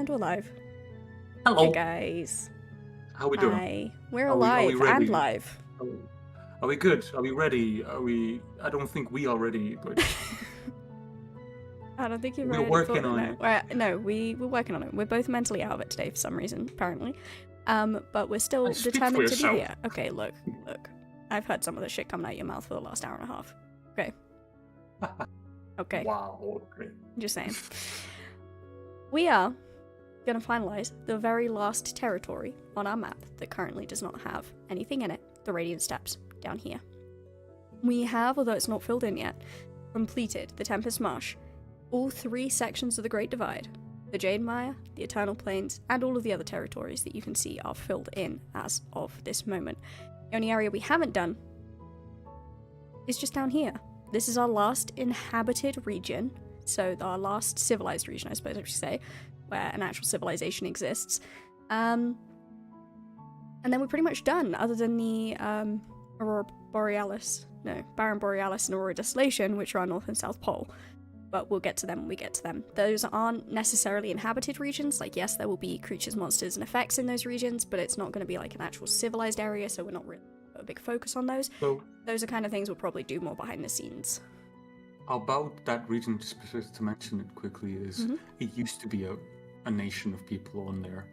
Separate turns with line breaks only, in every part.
And we're live.
Hello.
Hey guys.
How we doing?
Hi. We're
Are we
alive
ready?
and live.
Are we good? Are we ready? I don't think we are ready, but
I don't think you're
we're
ready.
working on it.
No, we're working on it. We're both mentally out of it today for some reason, apparently. But we're still determined to be here. Okay, look. I've heard some of the shit coming out of your mouth for the last hour and a half. Okay. Okay.
Wow. Okay.
Just saying. We are going to finalize the very last territory on our map that currently does not have anything in it, the Radiant Steppes, down here. We have, although it's not filled in yet, completed the Tempest Marsh, all 3 sections of the Great Divide, the Jade Mire, the Eternal Plains, and all of the other territories that you can see are filled in as of this moment. The only area we haven't done is just down here. This is our last inhabited region, so our last civilized region, I suppose I should say, where an actual civilization exists. And then we're pretty much done, other than the Barren Borealis and Aurora Desolation, which are our North and South Pole. But we'll get to them when we get to them. Those aren't necessarily inhabited regions. Like, yes, there will be creatures, monsters, and effects in those regions, but it's not going to be like an actual civilized area, so we're not really a big focus on those.
So,
those are kind of things we'll probably do more behind the scenes.
About that region, just to mention it quickly, is it used to be a nation of people on there.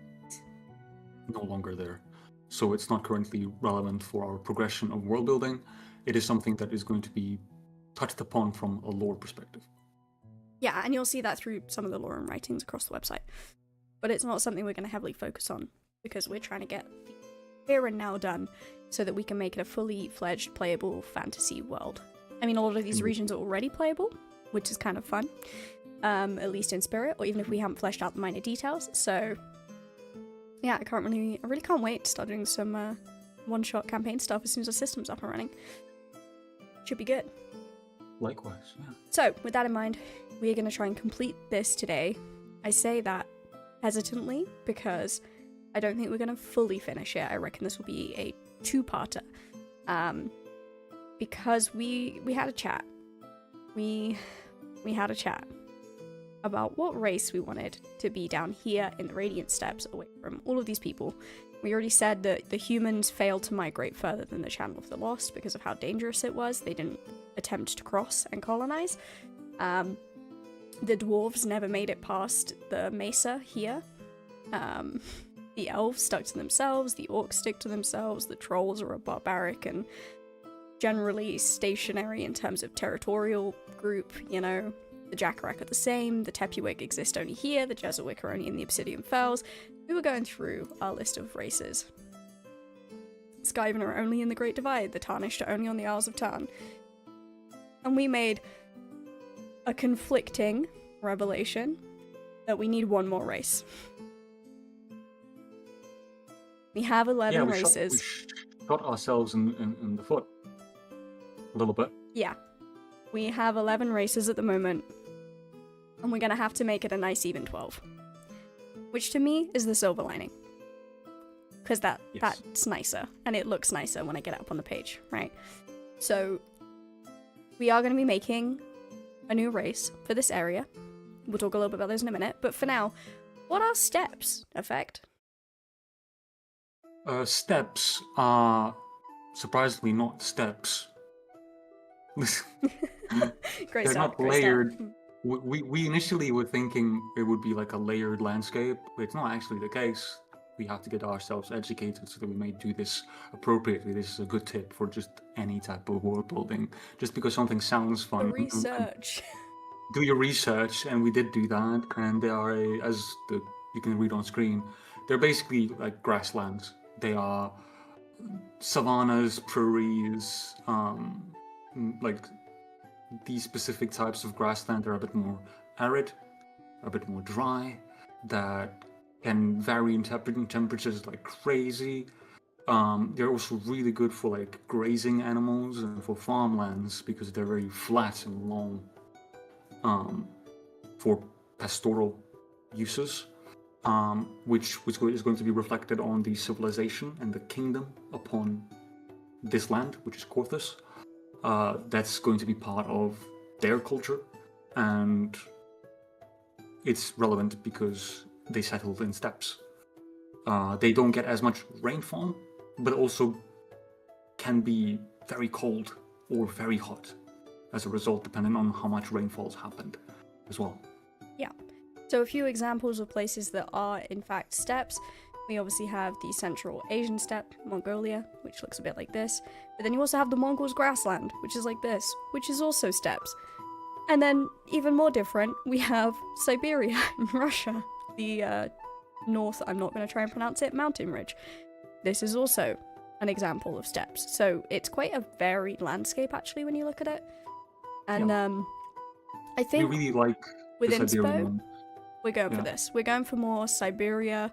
No longer there. So it's not currently relevant for our progression of world building. It is something that is going to be touched upon from a lore perspective.
Yeah, and you'll see that through some of the lore and writings across the website. But it's not something we're going to heavily focus on, because we're trying to get the here and now done so that we can make it a fully fledged playable fantasy world. I mean, a lot of these regions are already playable, which is kind of fun, at least in spirit, or even if we haven't fleshed out the minor details. So yeah, I really can't wait to start doing some one-shot campaign stuff as soon as the system's up and running. Should be good.
Likewise, yeah.
So, with that in mind, we are going to try and complete this today. I say that hesitantly because I don't think we're going to fully finish it. I reckon this will be a 2-parter. Because we had a chat. We had a chat about what race we wanted to be down here in the Radiant Steppes away from all of these people. We already said that the humans failed to migrate further than the Channel of the Lost because of how dangerous it was. They didn't attempt to cross and colonize. The dwarves never made it past the mesa here. The elves stuck to themselves, the orcs stick to themselves, the trolls are a barbaric and generally stationary in terms of territorial group, you know. The Jackarak are the same, the Tepuwig exist only here, the Jesuit are only in the Obsidian Fells. We were going through our list of races. Skaven are only in the Great Divide, the Tarnished are only on the Isles of Tarn. And we made a conflicting revelation that we need one more race. We have 11 races.
We shot ourselves in the foot. A little bit.
Yeah. We have 11 races at the moment. And we're going to have to make it a nice even 12. Which to me is the silver lining. Because that's nicer. And it looks nicer when I get it up on the page, right? So, we are going to be making a new race for this area. We'll talk a little bit about those in a minute. But for now, what are steppes, Effect?
Steppes are surprisingly not steppes.
Great
They're
start,
not layered. We initially were thinking it would be like a layered landscape, but it's not actually the case. We have to get ourselves educated so that we may do this appropriately. This is a good tip for just any type of world building. Just because something sounds fun,
the research.
Do your research, and we did do that. And they are, you can read on screen, they're basically like grasslands. They are savannas, prairies, like these specific types of grassland are a bit more arid, a bit more dry, that can vary in temperatures like crazy. They're also really good for like grazing animals and for farmlands because they're very flat and long for pastoral uses, which is going to be reflected on the civilization and the kingdom upon this land, which is Korthus. That's going to be part of their culture, and it's relevant because they settled in steppes. They don't get as much rainfall, but also can be very cold or very hot as a result, depending on how much rainfall's happened as well.
Yeah. So a few examples of places that are in fact steppes. We obviously have the Central Asian steppe, Mongolia, which looks a bit like this. But then you also have the Mongols' grassland, which is like this, which is also steppes. And then, even more different, we have Siberia in Russia, the North, I'm not going to try and pronounce it, mountain ridge. This is also an example of steppes. So it's quite a varied landscape, actually, when you look at it. And I think
we really like
with
the Siberian
inspo,
one.
we're going for this. We're going for more Siberia,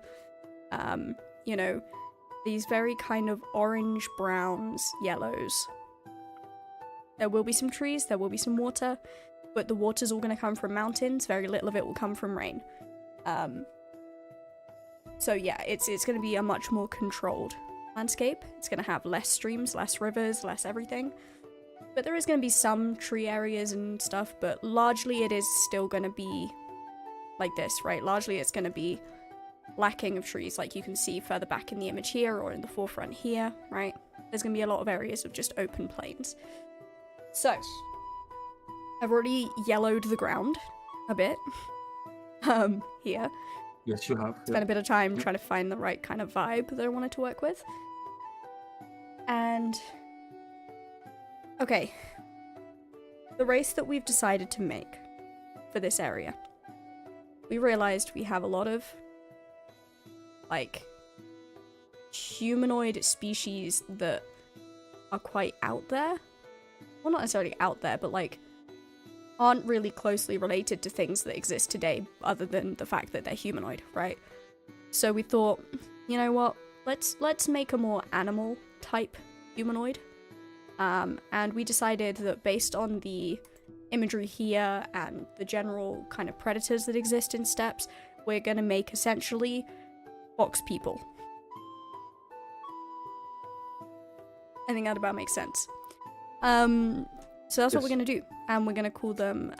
you know, these very kind of orange, browns, yellows. There will be some trees, there will be some water, but the water's all going to come from mountains. Very little of it will come from rain. So yeah, it's going to be a much more controlled landscape. It's going to have less streams, less rivers, less everything. But there is going to be some tree areas and stuff, but largely it is still going to be like this, right? Largely it's going to be lacking of trees, like you can see further back in the image here or in the forefront here, right? There's going to be a lot of areas of just open plains. So, I've already yellowed the ground a bit here.
Yes, you have.
Spent a bit of time trying to find the right kind of vibe that I wanted to work with. And okay, the race that we've decided to make for this area, we realized we have a lot of like humanoid species that are quite out there. Well, not necessarily out there, but like aren't really closely related to things that exist today other than the fact that they're humanoid, right? So we thought, you know what, let's make a more animal type humanoid. And we decided that based on the imagery here and the general kind of predators that exist in steppes, we're gonna make essentially fox people. I think that about makes sense. So that's what we're gonna do, and we're gonna call them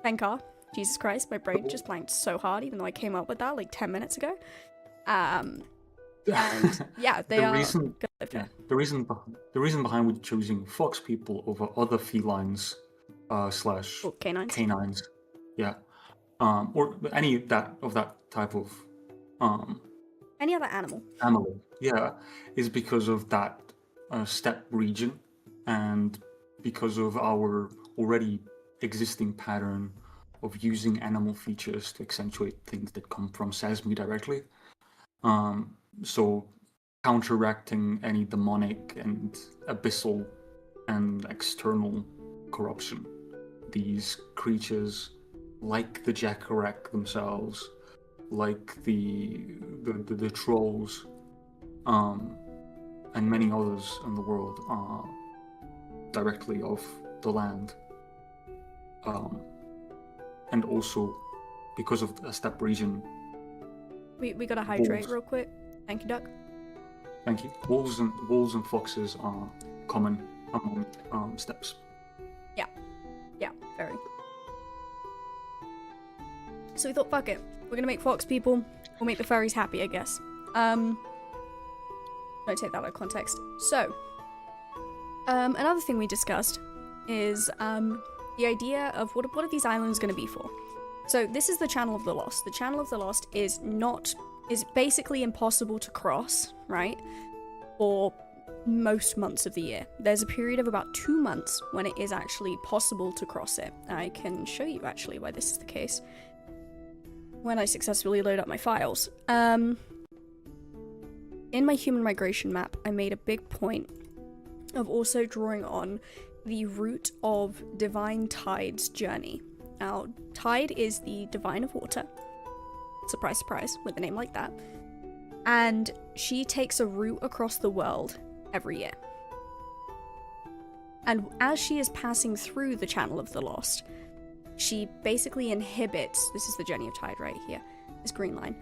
Fenkar. Jesus Christ, my brain just blanked so hard, even though I came up with that like 10 minutes ago. And yeah, they are.
The reason behind we choosing fox people over other felines slash canines, yeah, or any that type of
any other animal,
yeah, is because of that steppe region, and because of our already existing pattern of using animal features to accentuate things that come from Sesame directly. So counteracting any demonic and abyssal and external corruption. These creatures, like the Jacarek themselves, like the trolls, and many others in the world, are directly of the land. And also, because of a steppe region,
we gotta hydrate real quick. Thank you, Duck.
Thank you. Wolves and foxes are common among steppes.
Yeah, very. So we thought, fuck it, we're gonna make fox people. We'll make the furries happy, I guess. Don't take that out of context. So, another thing we discussed is the idea of what are these islands going to be for. So this is the Channel of the Lost. The Channel of the Lost is basically impossible to cross, right? For most months of the year. There's a period of about 2 months when it is actually possible to cross it. I can show you actually why this is the case when I successfully load up my files. In my human migration map, I made a big point of also drawing on the route of Divine Tide's journey. Now, Tide is the divine of water. Surprise, surprise, with a name like that. And she takes a route across the world every year. And as she is passing through the Channel of the Lost, she basically inhibits, this is the journey of Tide right here, this green line.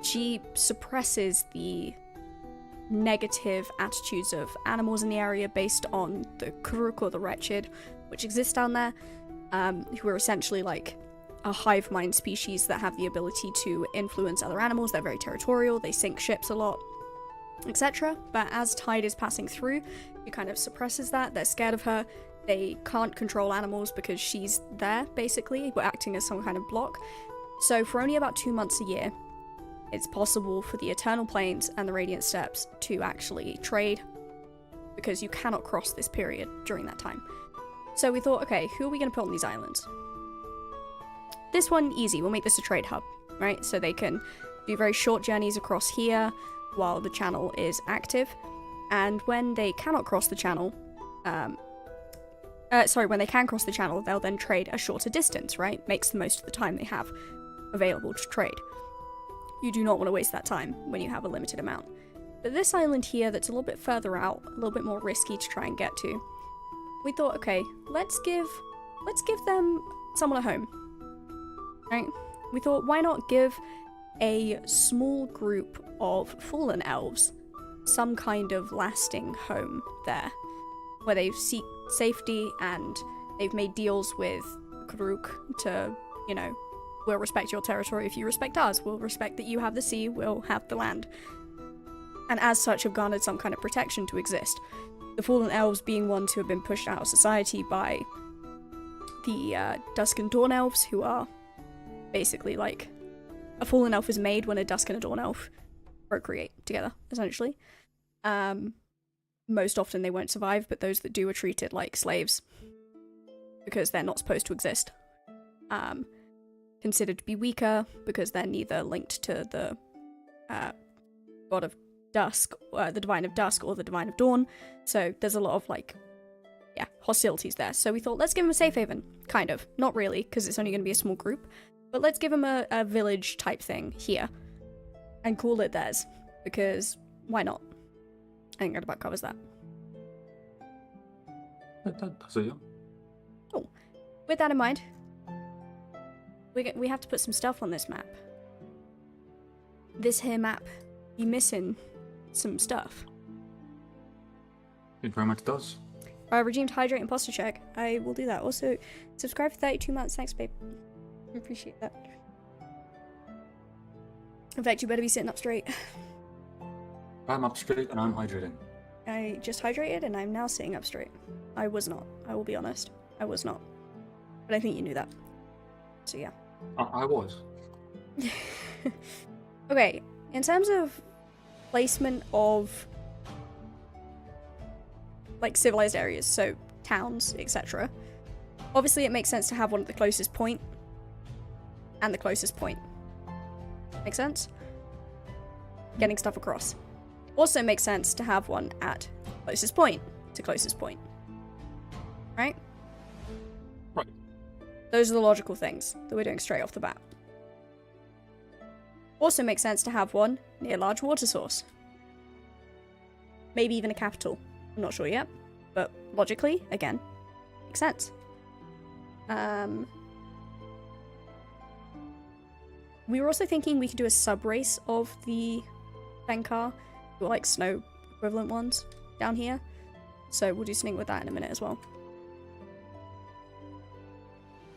She suppresses the negative attitudes of animals in the area based on the Kuruk or the Wretched, which exist down there, who are essentially like a hive mind species that have the ability to influence other animals. They're very territorial, they sink ships a lot, etc. But as Tide is passing through, it kind of suppresses that. They're scared of her. They can't control animals because she's there, basically. We're acting as some kind of block. So for only about 2 months a year, it's possible for the Eternal Planes and the Radiant Steppes to actually trade, because you cannot cross this period during that time. So we thought, okay, who are we going to put on these islands? This one, easy. We'll make this a trade hub, right? So they can do very short journeys across here while the channel is active. And when they cannot cross the channel, when they can cross the channel, they'll then trade a shorter distance, right? Makes the most of the time they have available to trade. You do not want to waste that time when you have a limited amount. But this island here that's a little bit further out, a little bit more risky to try and get to, we thought, okay, let's give them someone a home, right? We thought, why not give a small group of fallen elves some kind of lasting home there, where they seek safety and they've made deals with Karuk to, you know, we'll respect your territory if you respect ours, we'll respect that you have the sea, we'll have the land. And as such have garnered some kind of protection to exist. The fallen elves being ones who have been pushed out of society by the Dusk and Dawn elves, who are basically like, a fallen elf is made when a Dusk and a Dawn elf procreate together, essentially. Most often they won't survive, but those that do are treated like slaves because they're not supposed to exist. Considered to be weaker because they're neither linked to the god of dusk, the divine of dusk, or the divine of dawn. So there's a lot of hostilities there. So we thought, let's give them a safe haven, kind of. Not really, because it's only going to be a small group, but let's give them a village type thing here and call it theirs, because why not? I think that about covers that.
That does it, yeah.
Cool. With that in mind, we have to put some stuff on this map. This here map, you missing some stuff.
It very much does.
Redeemed Hydrate and Posture Check. I will do that. Also, subscribe for 32 months. Thanks, babe. I appreciate that. In fact, you better be sitting up straight.
I'm up straight and I'm hydrating.
I just hydrated and I'm now sitting up straight. I was not. I will be honest. I was not. But I think you knew that. So yeah.
I was.
Okay, in terms of placement of like civilized areas, so towns, etc. Obviously it makes sense to have one at the closest point and the closest point. Make sense? Getting stuff across. Also makes sense to have one at closest point to closest point. Right?
Right.
Those are the logical things that we're doing straight off the bat. Also makes sense to have one near a large water source. Maybe even a capital. I'm not sure yet, but logically, again, makes sense. We were also thinking we could do a sub-race of the Fenkar, or like snow equivalent ones down here. So we'll do something with that in a minute as well.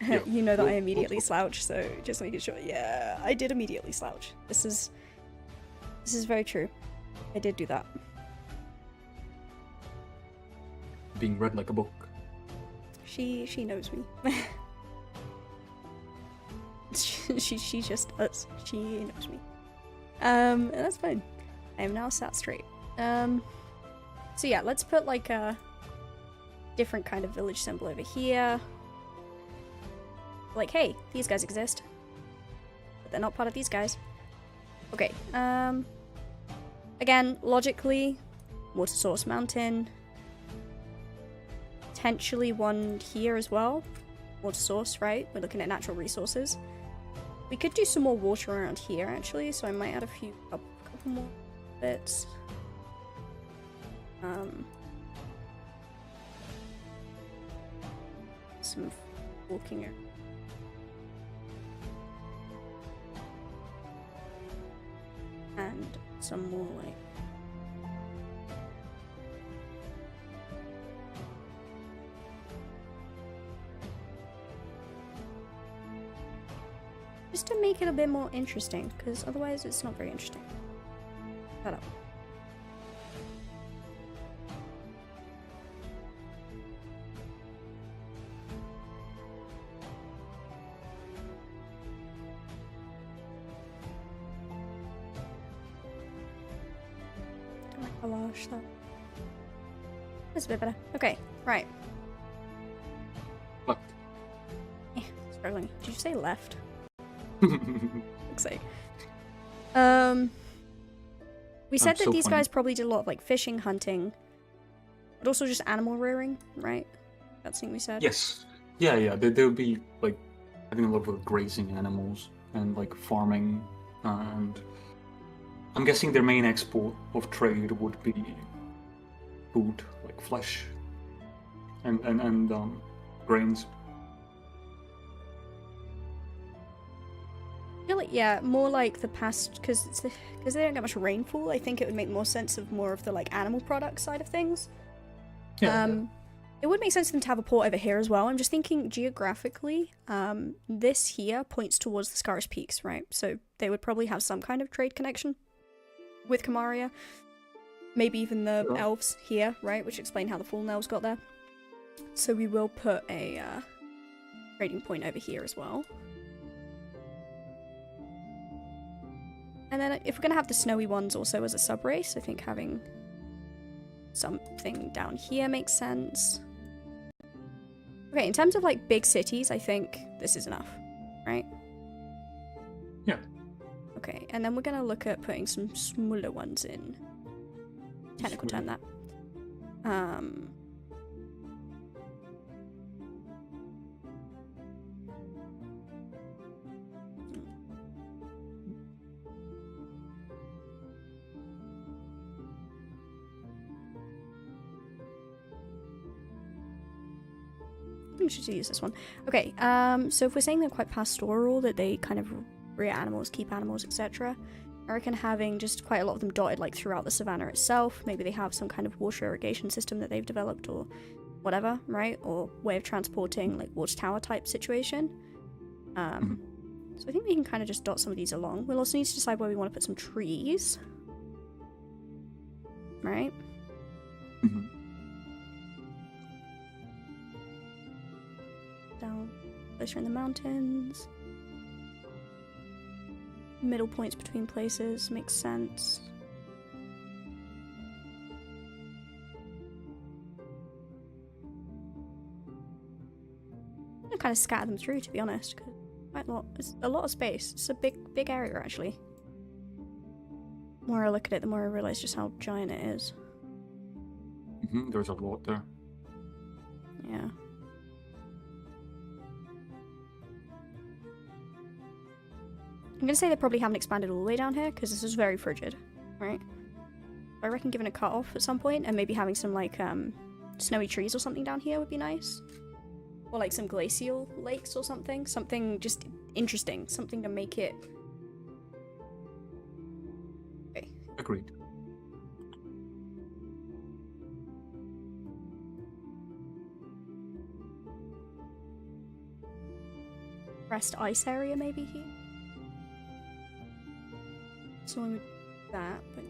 Yeah, you know that I immediately slouch, so just making sure. Yeah, I did immediately slouch. This is very true. I did do that.
Being read like a book.
She knows me. she just does. She knows me. And that's fine. I am now sat straight. So yeah, let's put like a different kind of village symbol over here. Like, hey, these guys exist. But they're not part of these guys. Okay, again, logically, water source mountain. Potentially one here as well. Water source, right? We're looking at natural resources. We could do some more water around here, actually, so I might add a couple more bits. Some walking around. And some more like to make it a bit more interesting, because otherwise it's not very interesting. Shut up. Wash that. That's a bit better. Okay, right.
Left.
Struggling. Did you say left? Looks like. We said that these guys probably did a lot of like fishing, hunting, but also just animal rearing, right? That's something we said.
Yes. Yeah. There would be like, I think a lot of grazing animals and like farming, and I'm guessing their main export of trade would be food, like flesh and grains.
I feel like, yeah, more like the past, because they don't get much rainfall. I think it would make more sense of more of the like animal product side of things.
Yeah.
It would make sense for them to have a port over here as well. I'm just thinking geographically, this here points towards the Scarus Peaks, right? So they would probably have some kind of trade connection with Colabria. Maybe even the elves here, right? Which explain how the fallen elves got there. So we will put a trading point over here as well. And then if we're going to have the snowy ones also as a sub-race, I think having something down here makes sense. Okay, in terms of like big cities, I think this is enough, right?
Yeah.
Okay, and then we're going to look at putting some smaller ones in. Technical term, that. We should use this one. Okay, so if we're saying they're quite pastoral, that they kind of rear animals, keep animals, etc., I reckon having just quite a lot of them dotted like throughout the savannah itself. Maybe they have some kind of water irrigation system that they've developed or whatever, right? Or way of transporting, like water tower type situation. So I think we can kind of just dot some of these along. We'll also need to decide where we want to put some trees. Right? Down closer in the mountains. Middle points between places makes sense. I'm gonna kind of scatter them through, to be honest, because quite a lot. It's a lot of space. It's a big area, actually. The more I look at it, the more I realize just how giant it is.
There's a lot there.
Yeah. I'm gonna say they probably haven't expanded all the way down here, because this is very frigid, right? I reckon giving a cut off at some point, and maybe having some, like, snowy trees or something down here would be nice. Or, like, some glacial lakes or something. Something just interesting. Something to make it... Okay.
Agreed.
Rest ice area, maybe, here? So I would do that, but...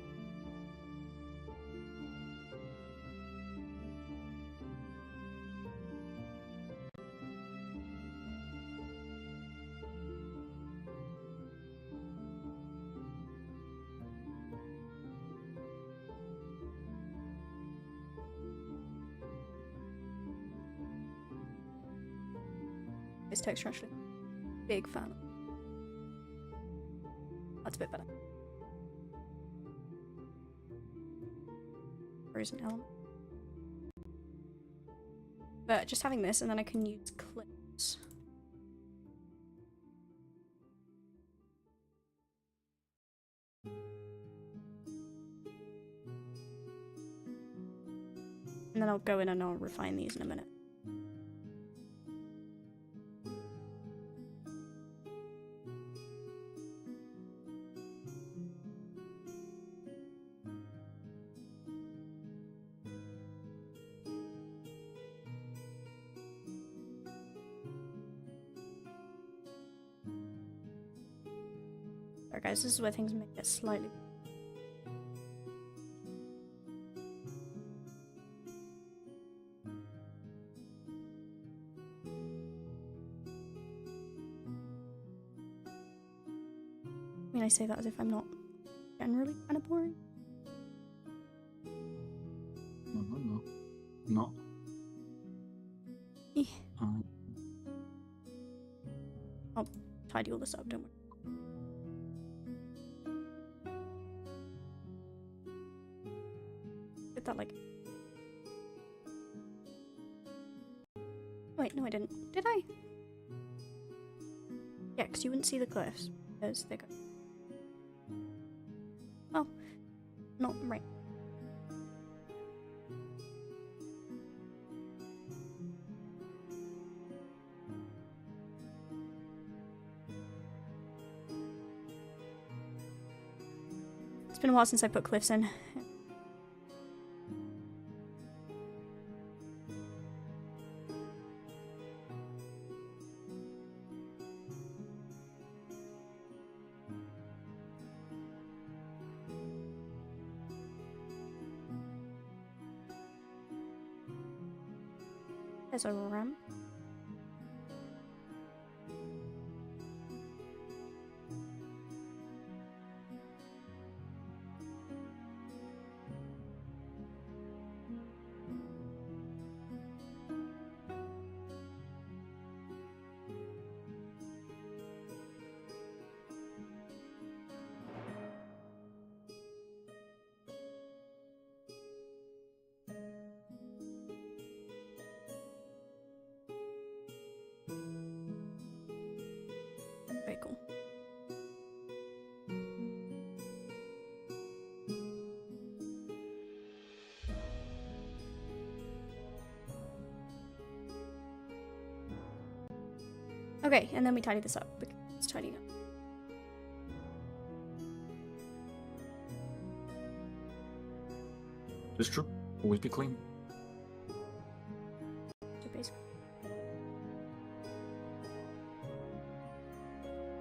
This texture actually. Big fan. That's a bit better. Frozen element. But just having this, and then I can use clips. And then I'll go in and I'll refine these in a minute. Alright guys, this is where things may get slightly... I mean, I say that as if I'm not generally kind of boring.
No.
Eh. I'll tidy all this up, don't worry. Did that like... Wait, no I didn't. Did I? Yeah, because you wouldn't see the cliffs. Because they go... Oh. Not right. It's been a while since I put cliffs in. There's a ramp. Very cool. Okay, and then we tidy this up. Let's tidy it up.
It's true. Always be clean.
So basically,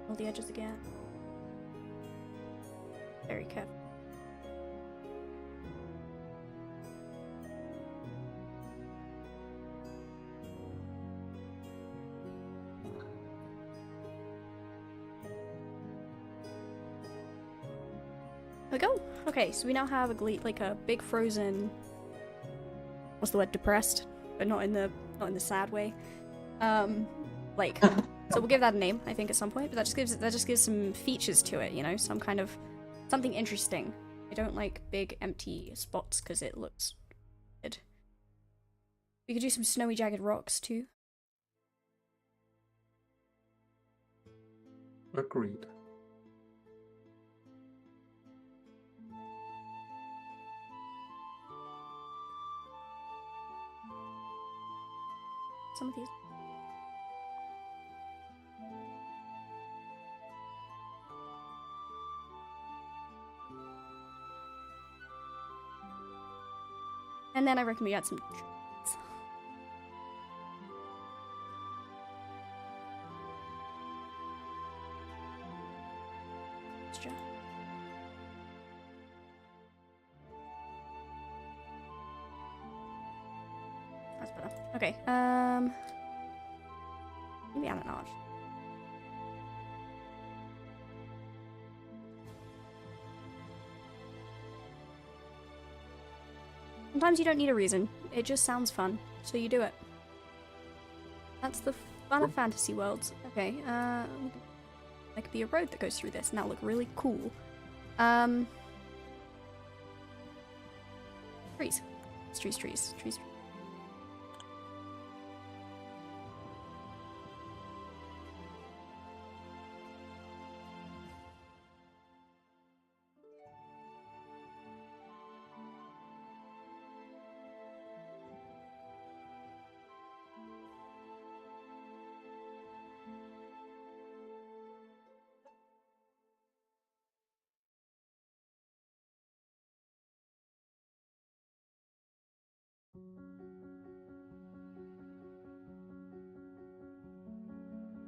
all the edges again. Very careful. There we go. Okay, so we now have a big frozen. What's the word? Depressed, but not in the sad way. Like, so we'll give that a name, I think, at some point. But that just gives some features to it, you know, some kind of something interesting. I don't like big empty spots because it looks weird. We could do some snowy jagged rocks too.
Agreed.
Some of these. And then I reckon we add some trees. Extra. That's better. Okay, maybe add an arch. Sometimes you don't need a reason. It just sounds fun, so you do it. That's the fun of fantasy worlds. Okay, there could be a road that goes through this, and that'll look really cool. Trees. It's trees.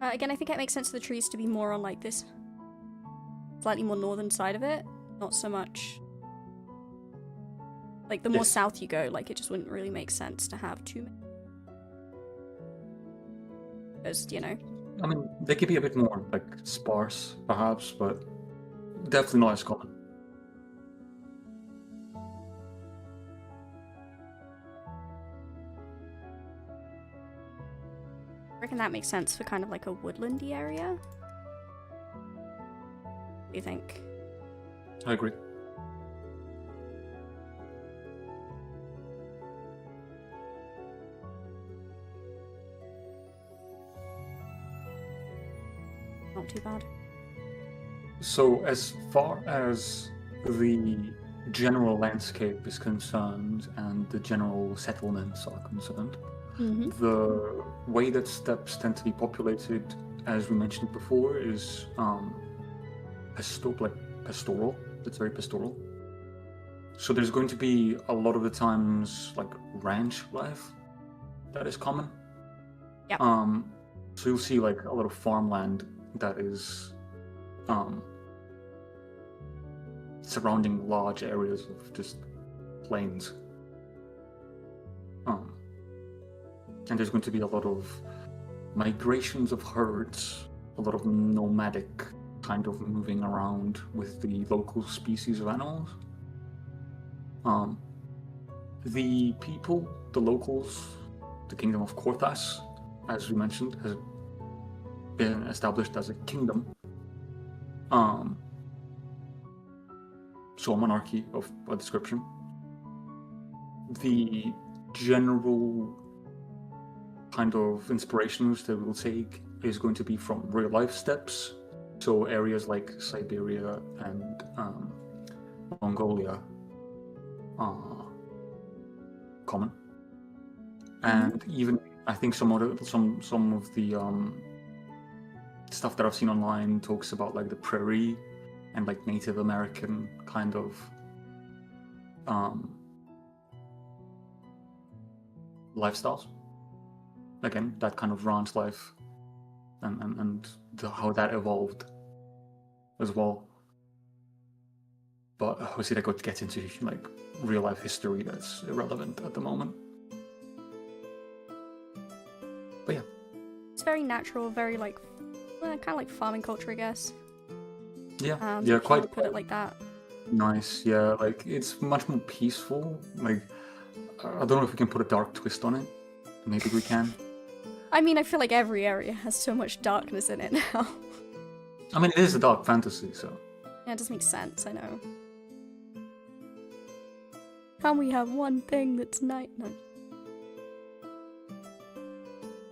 Again, I think it makes sense for the trees to be more on like this slightly more northern side of it. Not so much... Like, the more south you go, like, it just wouldn't really make sense to have too many. Because, you know...
I mean, they could be a bit more, like, sparse, perhaps, but definitely not as common.
I reckon that makes sense for kind of like a woodlandy area. What do you think?
I agree.
Not too bad.
So as far as the general landscape is concerned and the general settlements are concerned, the way that steppes tend to be populated, as we mentioned before, is pastoral. It's very pastoral. So there's going to be a lot of the times like ranch life that is common.
Yep.
So you'll see like a lot of farmland that is surrounding large areas of just plains. And there's going to be a lot of migrations of herds, a lot of nomadic kind of moving around with the local species of animals. The people, the locals, the kingdom of Korthas, as we mentioned, has been established as a kingdom. So a monarchy of a description. The general kind of inspirations that we'll take is going to be from real life steppes. So areas like Siberia and Mongolia are common. And even I think some of the stuff that I've seen online talks about like the prairie and like Native American kind of lifestyles. Again, that kind of ranch life and how that evolved as well. But obviously that could get into like real life history that's irrelevant at the moment. But yeah.
It's very natural, very like kind of like farming culture, I guess.
Yeah,
yeah,
quite
put it like that.
Nice, yeah. Like it's much more peaceful. Like I don't know if we can put a dark twist on it. Maybe we can.
I mean, I feel like every area has so much darkness in it now.
I mean, it is a dark fantasy, so.
Yeah, it does make sense. I know. Can't we have one thing that's night? No.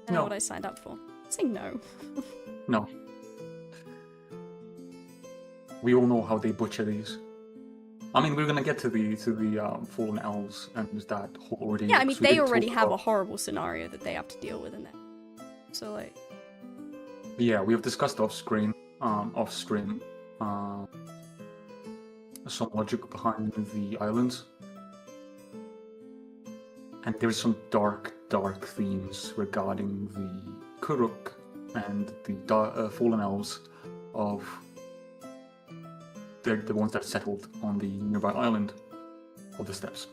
I know what I signed up for. Say no.
No. We all know how they butcher these. I mean, we're gonna get to the fallen elves and that whole ordeal.
Yeah, I mean, they already have a horrible scenario that they have to deal with in there. So like.
Yeah, we have discussed off-stream, some logic behind the islands, and there's some dark themes regarding the Kuruk and the fallen elves of. They're the ones that settled on the nearby island of the steppes.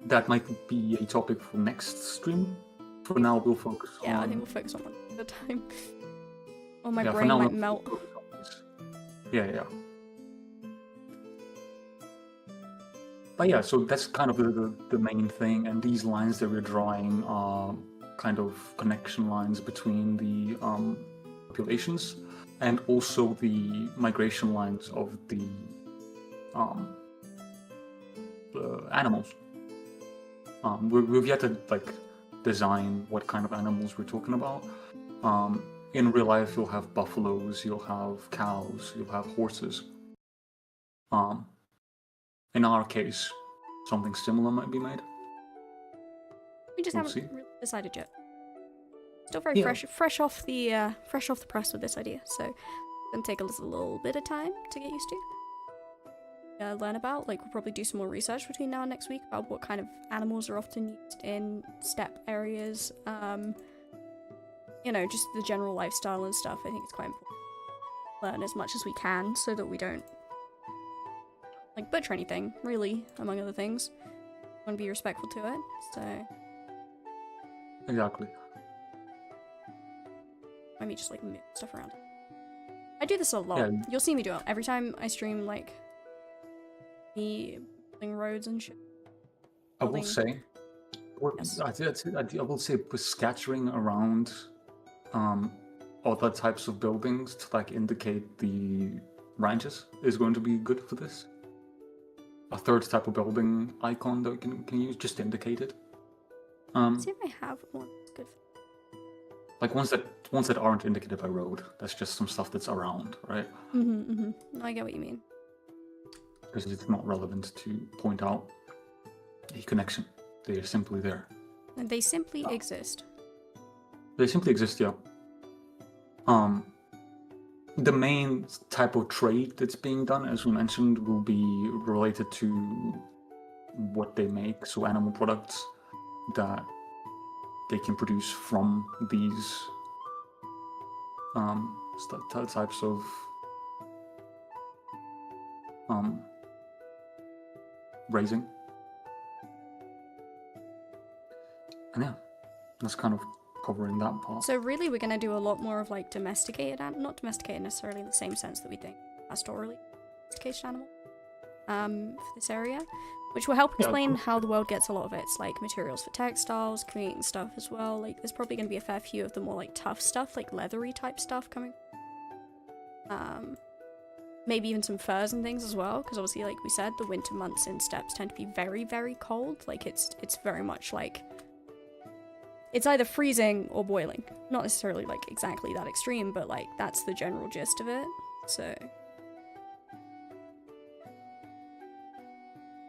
That might be a topic for next stream. For now, we'll focus on...
Yeah, I think we'll focus on one at a time. Or my brain might melt.
Yeah. But yeah, so that's kind of the main thing, and these lines that we're drawing are kind of connection lines between the populations and also the migration lines of the animals. We've yet to like design what kind of animals we're talking about. In real life, you'll have buffaloes, you'll have cows, you'll have horses. In our case, something similar might be made.
We just haven't really decided yet. Still very fresh off the press with this idea, so it's gonna take a little bit of time to get used to. Learn about. Like, we'll probably do some more research between now and next week about what kind of animals are often used in steppe areas. You know, just the general lifestyle and stuff. I think it's quite important. learn as much as we can so that we don't like butcher anything, really, among other things. Want to be respectful to it, so
Exactly.
let me just like move stuff around. I do this a lot.
Yeah.
You'll see me do it every time I stream, like me building roads and shit.
I will say,
Yes.
I will say, scattering around other types of buildings to like indicate the ranches is going to be good for this. A third type of building icon that you can use just to indicate it.
See if I have one that's good.
Like ones that aren't indicated by road. That's just some stuff that's around, right?
I get what you mean.
Because it's not relevant to point out a connection. They are simply there.
And they simply exist.
They simply exist, yeah. The main type of trade that's being done, as we mentioned, will be related to what they make, so animal products that they can produce from these types of raising. And yeah, that's kind of covering that part.
So really we're going to do a lot more of like domesticated, not domesticated necessarily in the same sense that we think pastorally domesticated animal for this area, which will help explain how the world gets a lot of its like materials for textiles, creating stuff as well. Like there's probably going to be a fair few of the more like tough stuff, like leathery type stuff coming. Maybe even some furs and things as well, because obviously like we said, the winter months in steppes tend to be very, very cold. Like it's very much like it's either freezing or boiling. Not necessarily like exactly that extreme, but like that's the general gist of it. So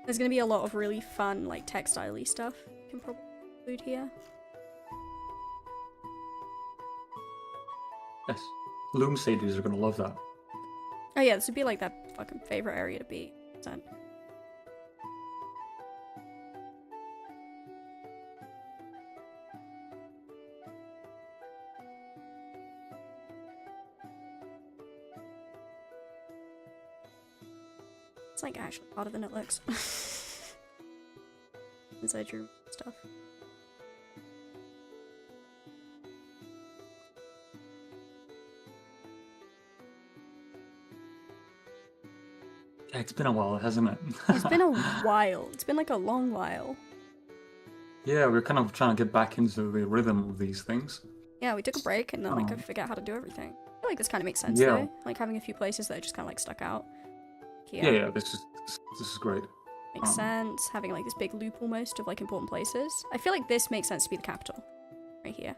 there's gonna be a lot of really fun like textile-y stuff you can probably include here.
Yes. Loom sages are gonna love that.
Oh yeah, this would be like that fucking favorite area to be. 100%. It's like actually harder than it looks. Inside your stuff.
Yeah, it's been a while, hasn't it?
It's been a while. It's been like a long while.
Yeah, we're kind of trying to get back into the rhythm of these things.
Yeah, we took a break and then like I forget how to do everything. I feel like this kind of makes sense
Yeah.
though. Like having a few places that are just kind of like stuck out.
Yeah, this is great.
Makes sense. Having like this big loop almost of like important places. I feel like this makes sense to be the capital. Right here.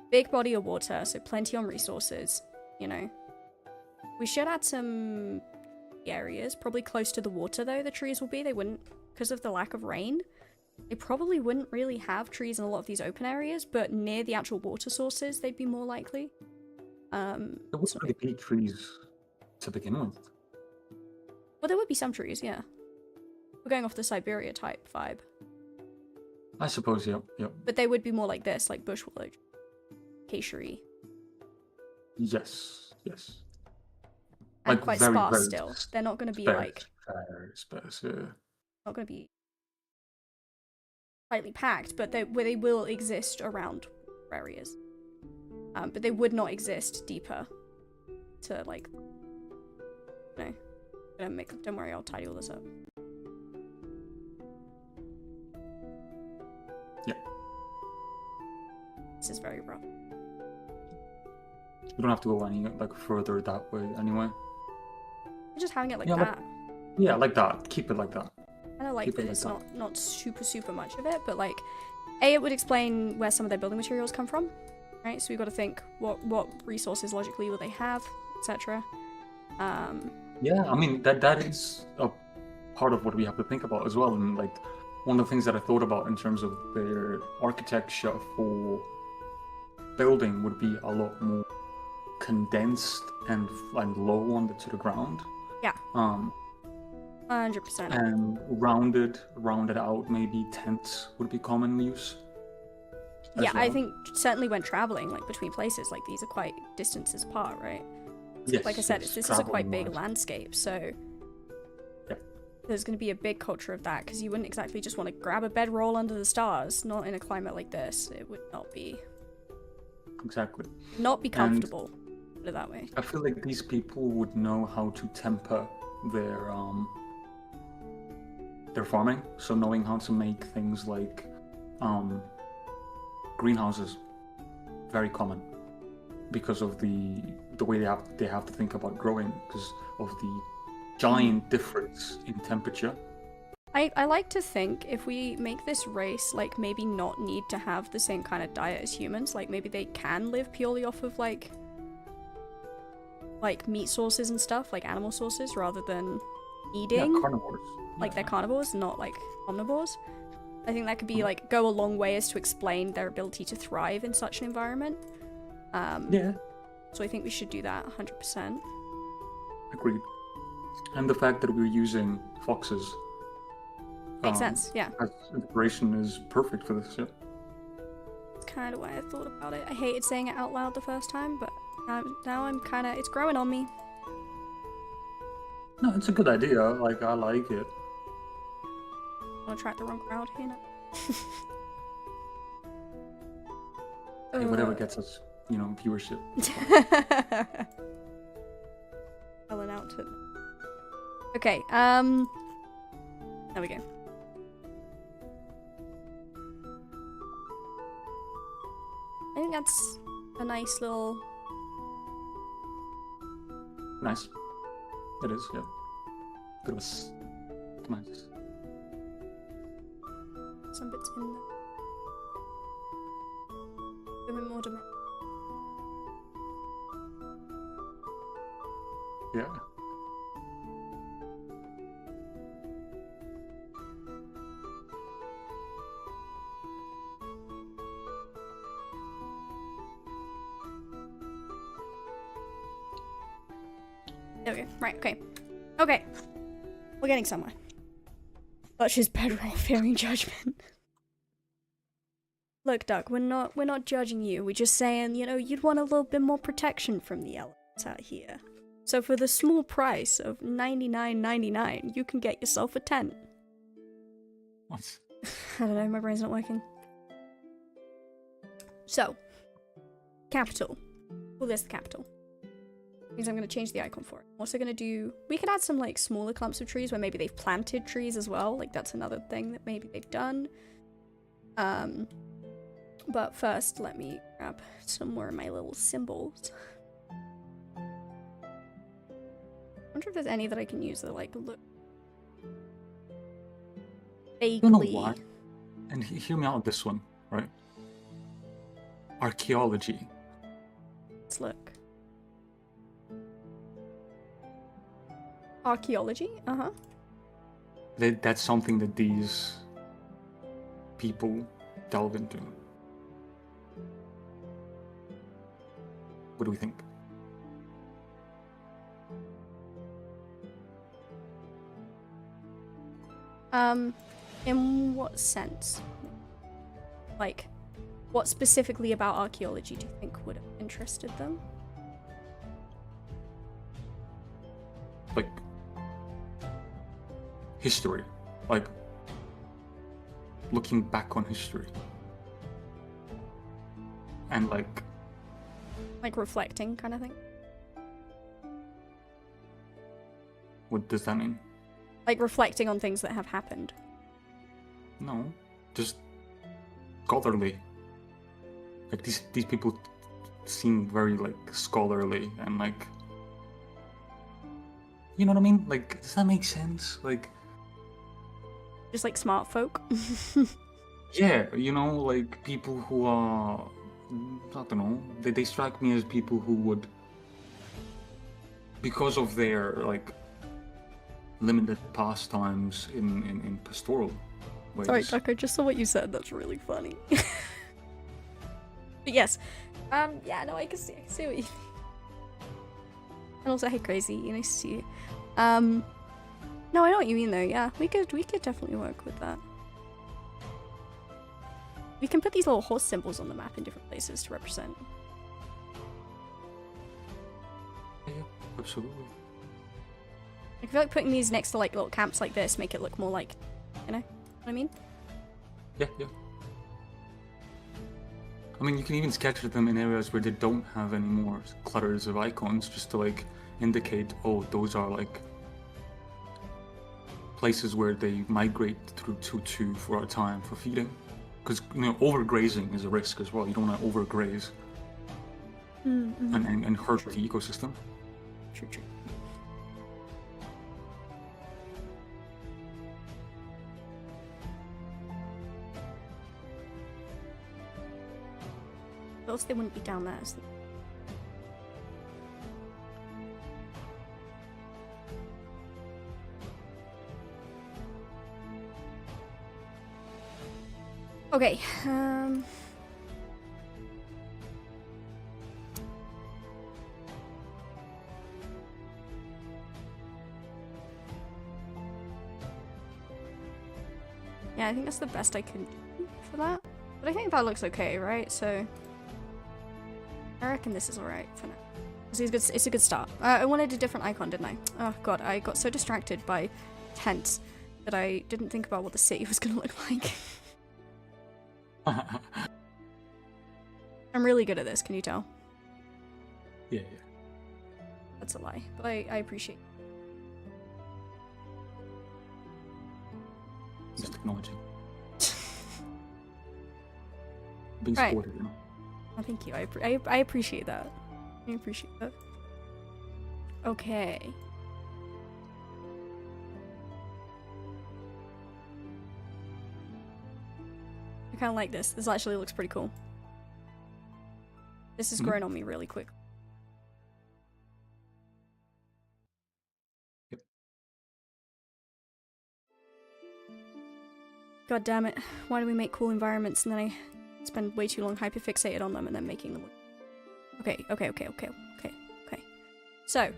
Big body of water, so plenty on resources, you know. We should add some areas, probably close to the water though the trees will be. They wouldn't, because of the lack of rain, they probably wouldn't really have trees in a lot of these open areas, but near the actual water sources they'd be more likely.
There wouldn't really be trees to begin with.
Well, there would be some trees, yeah. We're going off the Siberia type vibe.
I suppose, yep.
But they would be more like this, like bushwood, acacia-y.
Yes.
And
Like
quite
very,
sparse
very
still. They're not going to be
very
like...
sparse, yeah.
Not going to be tightly packed, but they will exist around areas. But they would not exist deeper to like... No. Don't worry, I'll tidy all this up.
Yeah.
This is very rough.
You don't have to go any like further that way anyway.
Just having it like
Yeah,
that.
Yeah, like that. Keep it like that.
I don't like
Keep it
that
like
it's
that.
not super much of it, but like, it would explain where some of their building materials come from, right? So we've got to think what resources logically will they have, etc.
Yeah, I mean that is a part of what we have to think about as well. And like one of the things that I thought about in terms of their architecture for building would be a lot more condensed and low on to the ground.
Yeah. 100%.
And rounded out, maybe tents would be common use.
Yeah, well. I think certainly when traveling, like between places, like these are quite distances apart, right?
Yes,
Like I said,
yes,
this is a quite
traveling
big
wise.
landscape, so
Yeah.
there's going to be a big culture of that, because you wouldn't exactly just want to grab a bedroll under the stars, not in a climate like this. It would not be
Exactly. And
comfortable, put it that way.
I feel like these people would know how to temper their farming. So knowing how to make things like greenhouses, very common, because of the way they have to think about growing, because of the giant difference in temperature.
I like to think if we make this race, like, maybe not need to have the same kind of diet as humans, like, maybe they can live purely off of, like meat sources and stuff, like animal sources, rather than eating.
Yeah, carnivores.
Like,
Yeah.
they're carnivores, not, like, omnivores. I think that could be, like, go a long way as to explain their ability to thrive in such an environment.
Yeah,
So I think we should do that 100%.
agreed. And the fact that we're using foxes
Makes sense, yeah.
as inspiration is perfect for this. Yeah.
It's kind of why I thought about it. I hated saying it out loud the first time, but now I'm kind of, it's growing on me.
No, it's a good idea. Like, I like it.
I want to attract the wrong crowd here now.
Hey, whatever gets us, viewership.
Selling out to. Okay, there we go. I think that's a nice little.
Nice. It is, yeah. Bit of a nice.
Some bits in there. Give me more dimension.
Yeah.
There we go. Right, okay. Okay. We're getting somewhere. Such is bedroll fearing judgment. Look, Duck, we're not judging you. We're just saying, you'd want a little bit more protection from the elements out here. So for the small price of $99.99, you can get yourself a tent.
What?
I don't know, my brain's not working. So, capital. Well, there's the capital. Means I'm going to change the icon for it. I'm also going to do... We could add some, like, smaller clumps of trees where maybe they've planted trees as well. Like, that's another thing that maybe they've done. But first, let me grab some more of my little symbols. I wonder if there's any that I can use that, like, look...
I don't know
vaguely...
why. And hear me out with this one, right? Archaeology.
Let's look. Archaeology? Uh-huh.
That's something that these people delve into. What do we think?
In what sense? Like, what specifically about archaeology do you think would have interested them?
Like, history. Like, looking back on history. And, like...
Like reflecting kind of thing?
What does that mean?
Like reflecting on things that have happened.
No, just scholarly. Like these people seem very like scholarly and like, you know what I mean? Like, does that make sense? Like,
Just like smart folk.
yeah, like people who are, I don't know, they strike me as people who would, because of their like limited pastimes in pastoral ways.
Sorry, Duck, I just saw what you said. That's really funny. But yes. Yeah, no, I can see what you mean. And also, hey, Crazy, nice to see you. No, I know what you mean though, yeah. We could definitely work with that. We can put these little horse symbols on the map in different places to represent.
Yeah. absolutely.
I feel like putting these next to like little camps like this make it look more like, you know what I mean?
Yeah, yeah. I mean, you can even sketch them in areas where they don't have any more clutters of icons, just to like indicate, oh, those are like places where they migrate through to for a time for feeding. Because overgrazing is a risk as well. You don't want to overgraze and hurt the ecosystem.
True. Else they wouldn't be down there. So. Okay. Yeah, I think that's the best I can do for that. But I think that looks okay, right? So I reckon this is alright for now. It's a good start. I wanted a different icon, didn't I? Oh god, I got so distracted by tents that I didn't think about what the city was gonna look like. I'm really good at this, can you tell?
Yeah.
That's a lie, but I appreciate it.
Just acknowledging. Being
Right.
supported, you know.
Oh, thank you. I appreciate that. I appreciate that. Okay. I kind of like this. This actually looks pretty cool. This is growing on me really quick.
Yep.
God damn it. Why do we make cool environments and then I spend way too long hyperfixated on them and then making them look... Okay. So,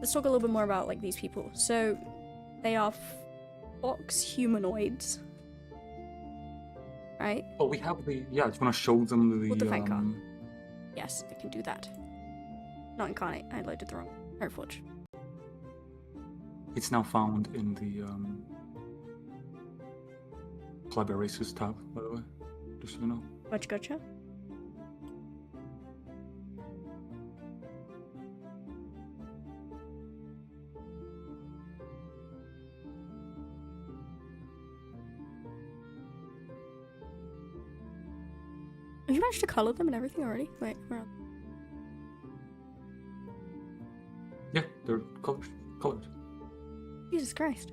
let's talk a little bit more about, like, these people. So, they are fox humanoids. Right?
Oh, we have the... Yeah, I just want to show them the...
With the fan car. Yes, I can do that. Not incarnate. I loaded the wrong Earthforge.
It's now found in the Colabria Races tab, by the way. Just so you know.
Gotcha. Have you managed to color them and everything already? Wait, where are they?
Yeah, they're colored.
Jesus Christ.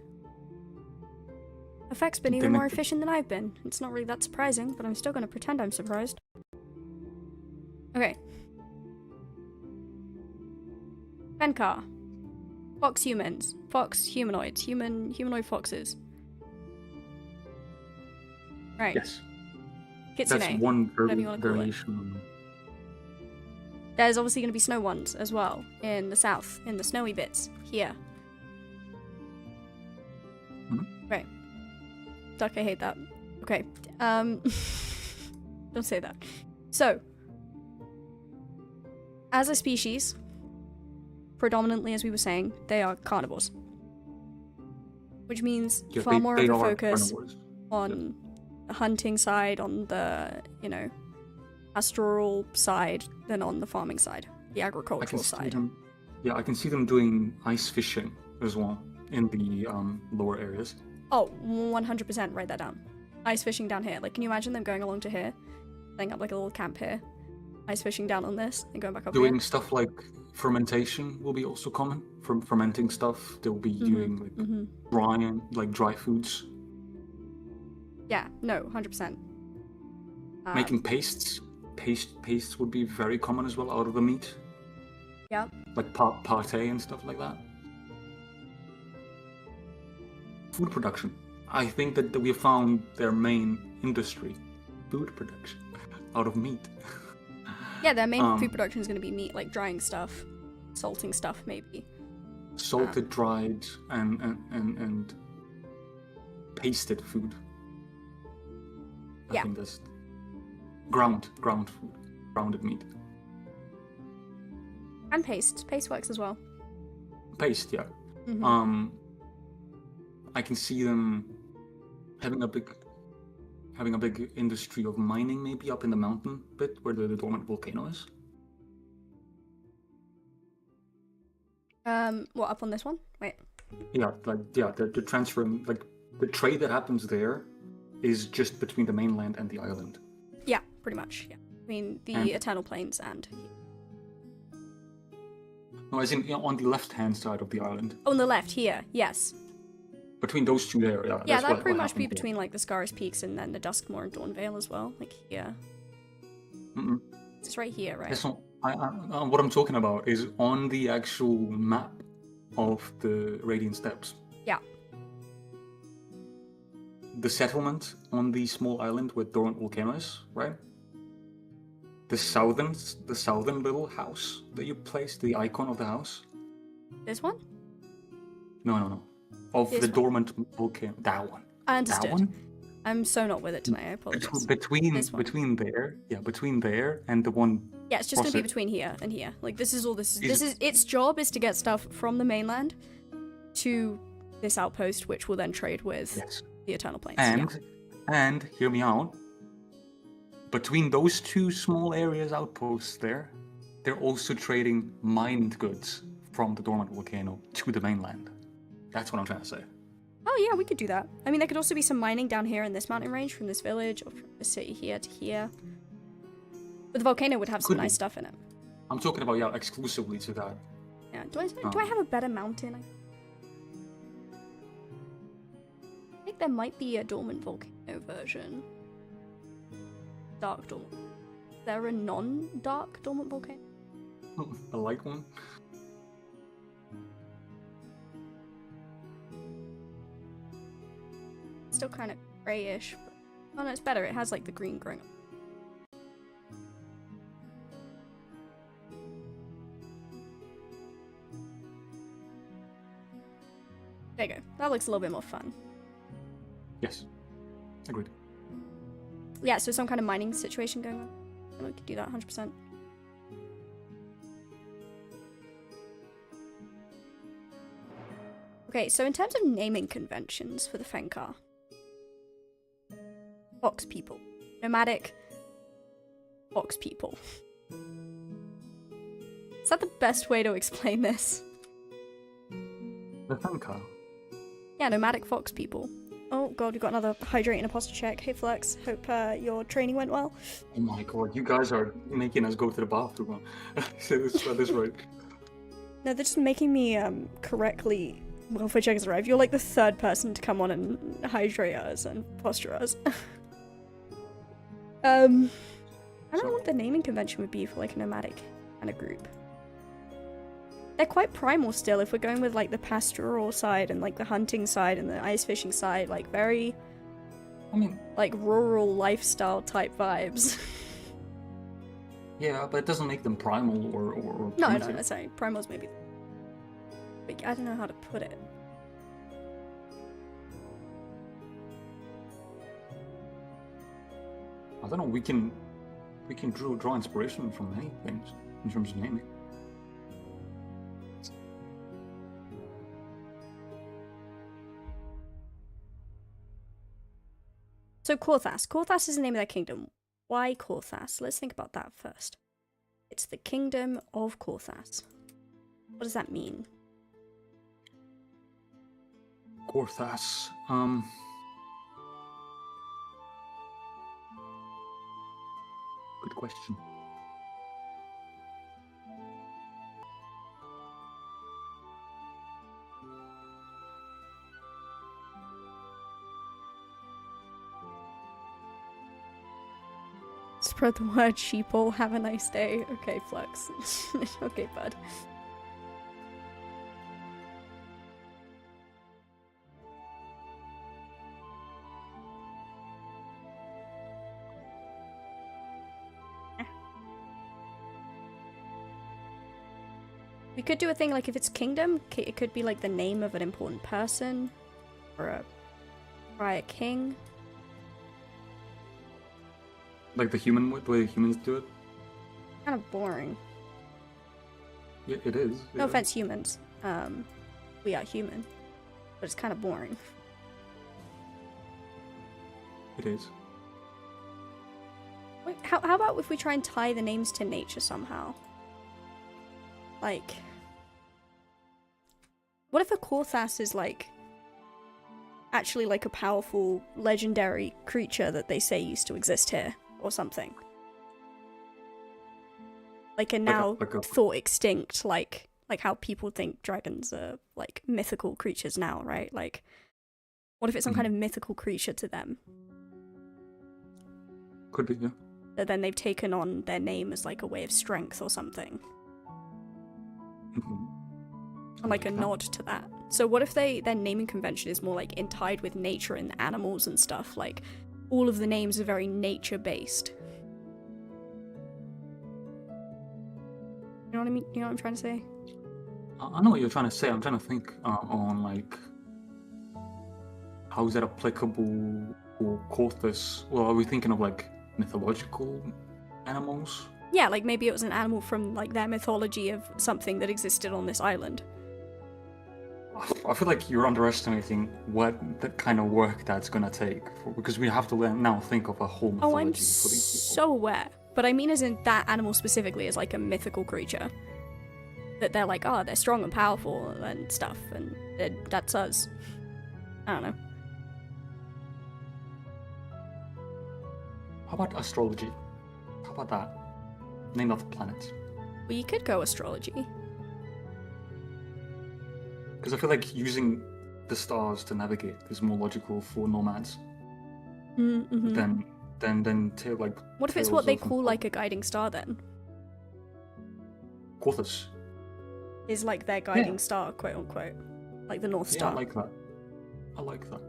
Effect's been even more efficient than I've been. It's not really that surprising, but I'm still gonna pretend I'm surprised. Okay. Fenkar. Fox humans. Fox humanoids. Humanoid foxes. Right.
Yes.
Kitsune.
That's one
whatever you wanna call it.
variation.
There's obviously going to be snow ones as well in the south, in the snowy bits here. Right. Duck, I hate that. Okay. Don't say that. So, as a species, predominantly, as we were saying, they are carnivores. Which means far more of a focus on the hunting side, on the, pastoral side than on the farming side, the agricultural side.
I can see them doing ice fishing as well in the lower areas.
Oh, 100%, write that down. Ice fishing down here. Like, can you imagine them going along to here, setting up like a little camp here, ice fishing down on this, and going back up
doing
here?
Stuff like fermentation will be also common. From fermenting stuff, they'll be doing like dry foods.
Yeah, no, 100%.
Making pastes. Pastes would be very common as well out of the meat.
Yeah.
Like pate and stuff like that. Food production. I think that we have found their main industry. Food production. Out of meat.
Yeah, their main food production is going to be meat, like drying stuff, salting stuff maybe.
Salted, dried, and pasted food. I think that's ground food, grounded meat.
And paste. Paste works as well.
Paste, yeah.
Mhm.
I can see them having a big industry of mining, maybe up in the mountain bit where the dormant volcano is.
What, up on this one? Wait.
Yeah, the transfer, like the trade that happens there is just between the mainland and the island.
Yeah, pretty much. Yeah. I mean, the Eternal Plains and.
No, as in, you know, on the left-hand side of the island.
Oh, on the left here. Yes.
Between those two there, yeah.
Yeah,
that's
that'd
what
pretty much be
happened there.
between like the Scaris Peaks and then the Duskmoor and Dawnvale as well. Like here.
Mm-mm.
It's right here, right?
That's not. What I'm talking about is on the actual map of the Radiant Steppes.
Yeah.
The settlement on the small island with dormant volcano is, right? The southern little house that you placed, the icon of the house.
This one?
No. Of
This
the
one.
dormant volcano. That one.
I understood.
That one?
I'm so not with it tonight. I apologize.
Between
This one.
between there and the one.
Yeah, it's just gonna be
Cross it.
between here and here. Like this is all this is its job is to get stuff from the mainland to this outpost, which will then trade with
Yes.
the Eternal Plains.
And hear me out. Between those two small areas outposts there, they're also trading mined goods from the dormant volcano to the mainland. That's what I'm trying to say.
Oh yeah, we could do that. I mean, there could also be some mining down here in this mountain range from this village or from the city here to here. But the volcano would have some
Could be.
nice stuff in it.
I'm talking about exclusively to that.
Yeah. Do I have a better mountain? I think there might be a dormant volcano version. Dark dormant. Is there a non-dark dormant volcano?
I like one.
It's still kind of grayish. But... Oh no, it's better. It has like the green growing up. There you go. That looks a little bit more fun.
Yes. Agreed.
Yeah, so some kind of mining situation going on. And we could do that 100%. Okay, so in terms of naming conventions for the Fenkar. Fox people. Nomadic fox people. Is that the best way to explain this?
The Fenkar.
Yeah, nomadic fox people. Oh god, we've got another hydrating imposter check. Hey Flex, hope your training went well.
Oh my god, you guys are making us go to the bathroom. Say this right.
No, they're just making me correctly welfare checkers arrive. You're like the third person to come on and hydrate us and posture us. I don't know what the naming convention would be for like a nomadic kind of group. They're quite primal still if we're going with like the pastoral side and like the hunting side and the ice fishing side, like very like rural lifestyle type vibes.
Yeah, but it doesn't make them primal or
No,
primitive.
sorry. Primal's maybe. But I don't know how to put it.
I don't know, we can draw inspiration from many things in terms of naming.
So Korthas. Korthas is the name of their kingdom. Why Korthas? Let's think about that first. It's the kingdom of Korthas. What does that mean?
Korthas. Good question.
Spread the word, sheeple. Have a nice day. Okay, Flux. Okay, bud. We could do a thing like if it's kingdom, it could be like the name of an important person or a prior king.
Like the way humans do it?
Kind of boring.
Yeah, it is.
No offense, humans. We are human, but it's kind of boring.
It is.
Wait, how about if we try and tie the names to nature somehow? Like, what if a Korthas is like actually like a powerful legendary creature that they say used to exist here or something? Like a now thought extinct, like how people think dragons are like mythical creatures now, right? Like, what if it's some kind of mythical creature to them?
Could be, yeah.
That then they've taken on their name as like a way of strength or something. And like a nod to that. So what if their naming convention is more like tied with nature and animals and stuff? Like, all of the names are very nature-based. You know what I mean? You know what I'm trying to say?
I know what you're trying to say. I'm trying to think on like how is that applicable for Korthas? Well, are we thinking of like mythological animals?
Yeah, like maybe it was an animal from like their mythology of something that existed on this island.
I feel like you're underestimating what the kind of work that's gonna take, because we have to now think of a whole mythology.
Oh, I'm
for these people.
so aware. But I mean as in that animal specifically is like a mythical creature. That they're like, oh, they're strong and powerful and stuff, and that's us. I don't know.
How about astrology? How about that? Name of the planets.
Well, you could go astrology.
Because I feel like using the stars to navigate is more logical for nomads than to like.
What if it's what they call like a guiding star then?
Korthas
is like their guiding star, quote unquote, like the North Star.
I like that. I like that.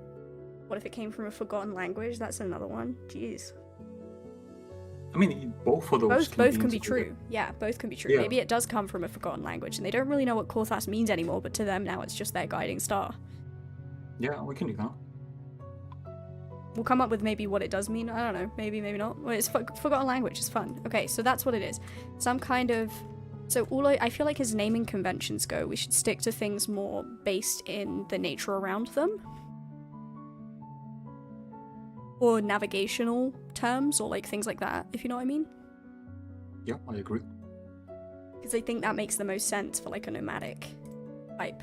What if it came from a forgotten language? That's another one. Jeez.
I mean, both of those.
Both can be true. Yeah, both can be true.
Yeah.
Maybe it does come from a forgotten language, and they don't really know what Korthas means anymore. But to them now, it's just their guiding star.
Yeah, we can do that.
We'll come up with maybe what it does mean. I don't know. Maybe not. Well, it's forgotten language. It's fun. Okay, so that's what it is. Some kind of. So I feel like as naming conventions go, we should stick to things more based in the nature around them. Or navigational terms, or like things like that, if you know what I mean.
Yeah, I agree.
Because I think that makes the most sense for like a nomadic type.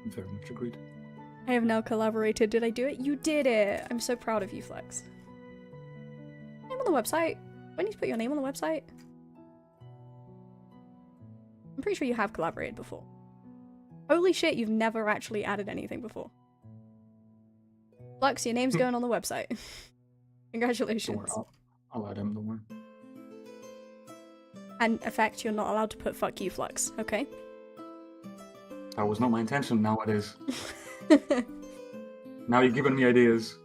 Very much agreed.
I have now collaborated. Did I do it? You did it! I'm so proud of you, Flex. Name on the website. When you put your name on the website? I'm pretty sure you have collaborated before. Holy shit, you've never actually added anything before. Flux, your name's going on the website. Congratulations.
Don't worry, I'll add him, don't worry.
And effect, you're not allowed to put fuck you, Flux, okay?
That was not my intention, now it is. Now you're giving me ideas.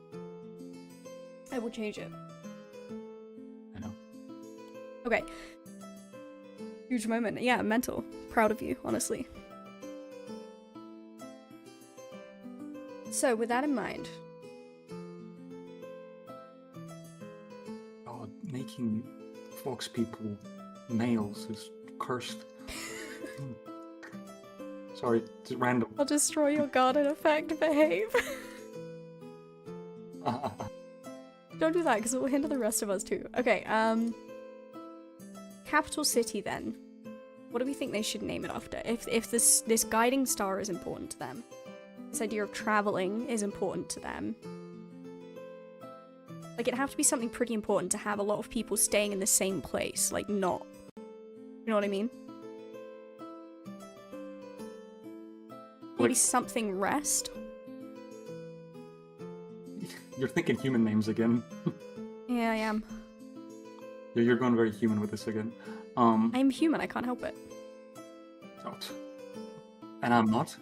I will change it.
I know.
Okay. Huge moment. Yeah, mental. Proud of you, honestly. So, with that in mind...
Oh, making fox people males is cursed. Sorry, it's random.
I'll destroy your garden effect, behave. Don't do that, because it will hinder the rest of us too. Okay, capital city then. What do we think they should name it after? If this guiding star is important to them, this idea of traveling is important to them, like it'd have to be something pretty important to have a lot of people staying in the same place, like not, you know what I mean? Maybe something rest?
You're thinking human names again.
Yeah, I am.
You're going very human with this again.
I'm human, I can't help it.
Oh. And I'm not.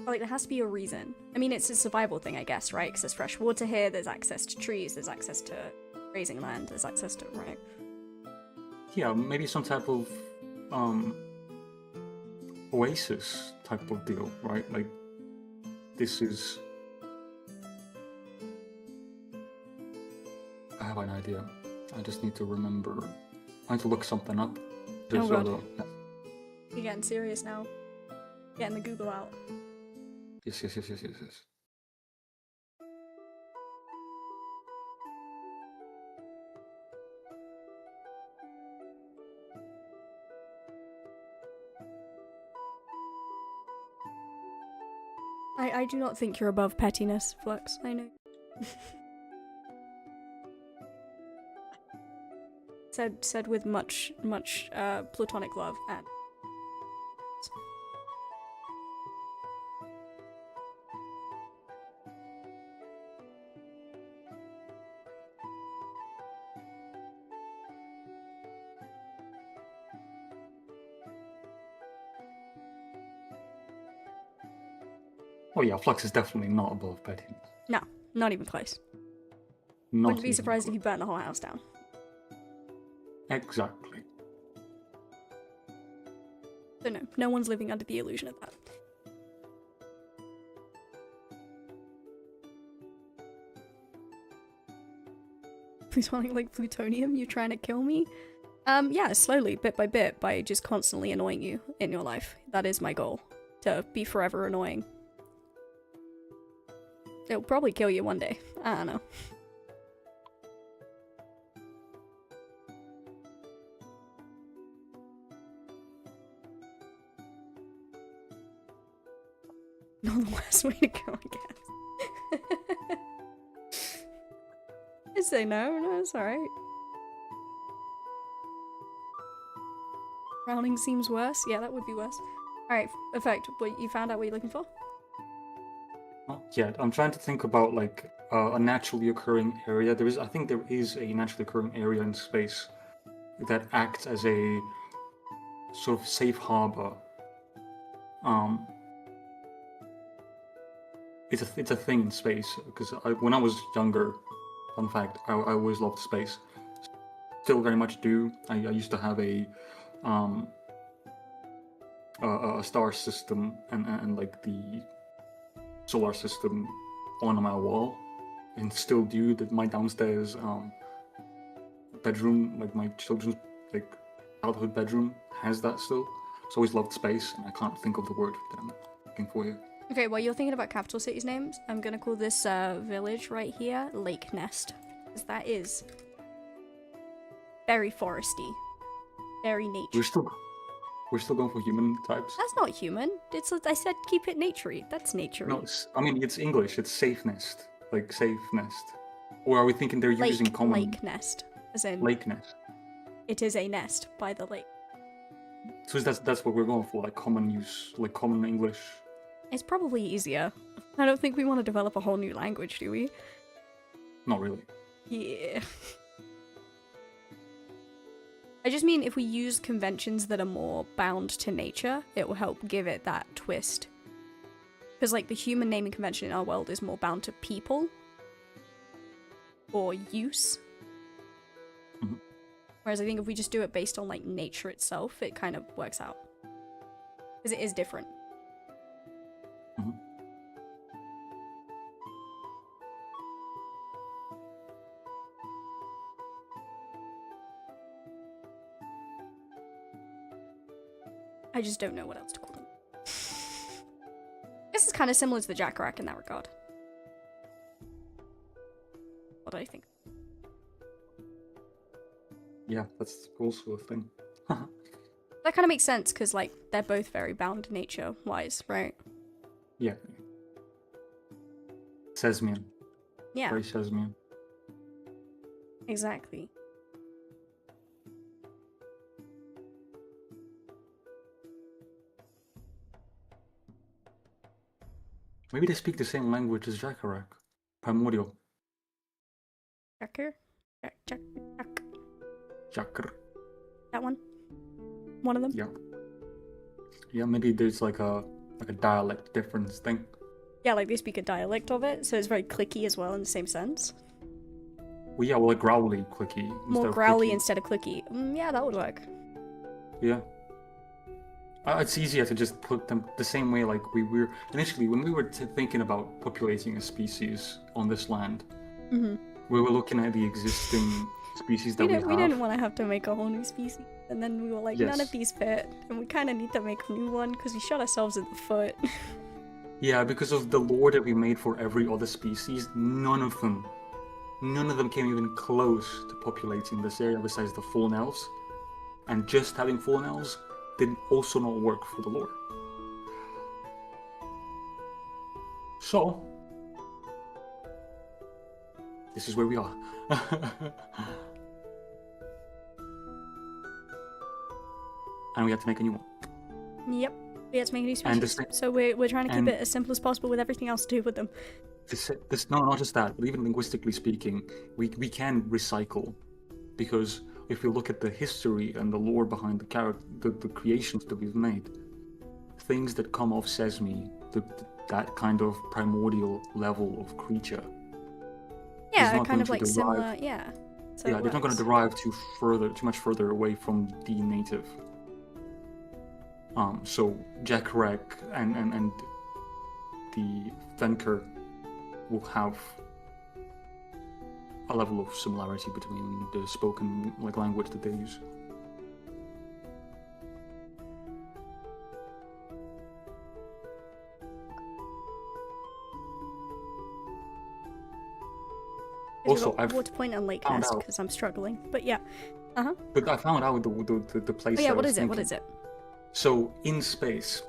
Like, there has to be a reason. I mean, it's a survival thing, I guess, right? Because there's fresh water here, there's access to trees, there's access to grazing land, there's access to, right?
Yeah, maybe some type of oasis type of deal, right? Like, this is... I have an idea. I just need to remember. I need to look something up.
Oh god.
So
You're getting serious now. Getting the Google out.
Yes.
I do not think you're above pettiness, Flux. I know. said with much platonic love and.
Oh yeah, Flux is definitely not above pettiness.
No, not even close.
Not
Wouldn't be
even
surprised if
close.
you burnt the whole house down.
Exactly.
So no one's living under the illusion of that. Plutonic like plutonium, you trying to kill me? Yeah, slowly, bit by bit, by just constantly annoying you in your life. That is my goal. To be forever annoying. It'll probably kill you one day. I don't know. Not the worst way to go, I guess. I say no, it's alright. Drowning seems worse. Yeah, that would be worse. Alright, Effect, what you found out what you're looking for?
Not yet. I'm trying to think about like a naturally occurring area. I think there is a naturally occurring area in space that acts as a sort of safe harbor. It's a thing in space because when I was younger, fun fact, I always loved space. Still very much do. I used to have a star system and like the solar system on my wall, and still do. That my downstairs bedroom, like my children's like childhood bedroom, has that still. So I always loved space, and I can't think of the word that I'm looking for here.
Okay, while you're thinking about capital cities names, I'm gonna call this village right here Lake Nest. Because that is very foresty. Very nature.
We're still going for human types.
That's not human. I said keep it naturey. That's naturey.
No, I mean it's English. It's safe nest, like safe nest. Or are we thinking they're using common
lake nest, as in
lake nest?
it is a nest by the lake.
So that's what we're going for, like common use, like common English.
It's probably easier. I don't think we want to develop a whole new language, do we?
Not really.
Yeah. I just mean if we use conventions that are more bound to nature, it will help give it that twist. Because like the human naming convention in our world is more bound to people or use.
Mm-hmm.
Whereas I think if we just do it based on like nature itself, it kind of works out. Because it is different.
Mm-hmm.
I just don't know what else to call them. This is kind of similar to the Jackarack in that regard. What do I think?
Yeah, that's also a thing.
That kind of makes sense because like they're both very bound nature-wise, right?
Yeah. Sesmian.
Yeah.
Very Sesmian.
Exactly.
Maybe they speak the same language as Jackarack. Primordial.
Jacker?
Jacker.
That one? One of them?
Yeah. Yeah, maybe there's like a dialect difference thing.
Yeah, like they speak a dialect of it, so it's very clicky as well in the same sense.
Well, yeah, well, like growly, clicky.
More
of
growly
clicky.
instead of clicky. Yeah, that would work.
Yeah. It's easier to just put them the same way like we were initially when we were thinking about populating a species on this land.
Mm-hmm.
We were looking at the existing species that we have.
We didn't want to have to make a whole new species, and then we were like, none of
Yes.
these fit, and we kind of need to make a new one because we shot ourselves in the foot.
Yeah, because of the lore that we made for every other species, none of them came even close to populating this area besides the fallen elves. And just having fallen elves did also not work for the lore. So, this is where we are. And we have to make a new one.
Yep, we had to make a new
And
species, so we're trying to keep
and-
it as simple as possible with everything else to do with them.
No, not just that, but even linguistically speaking, we can recycle, because if we look at the history and the lore behind the creations that we've made, things that come off Sesame, that kind of primordial level of creature.
Yeah,
not
kind
going
of
to
like
derive-
similar. Yeah. So
Yeah,
it
they're not going to
works.
derive too much further away from the native. So Jack Rek and the Venker will have a level of similarity between the spoken language that they use. Also, I've
Water Point and Lake
found
Nest
out-
because I'm struggling. But yeah.
But I found out the place.
Oh yeah,
that I
what
was
is it? What
thinking.
is it?
So in space,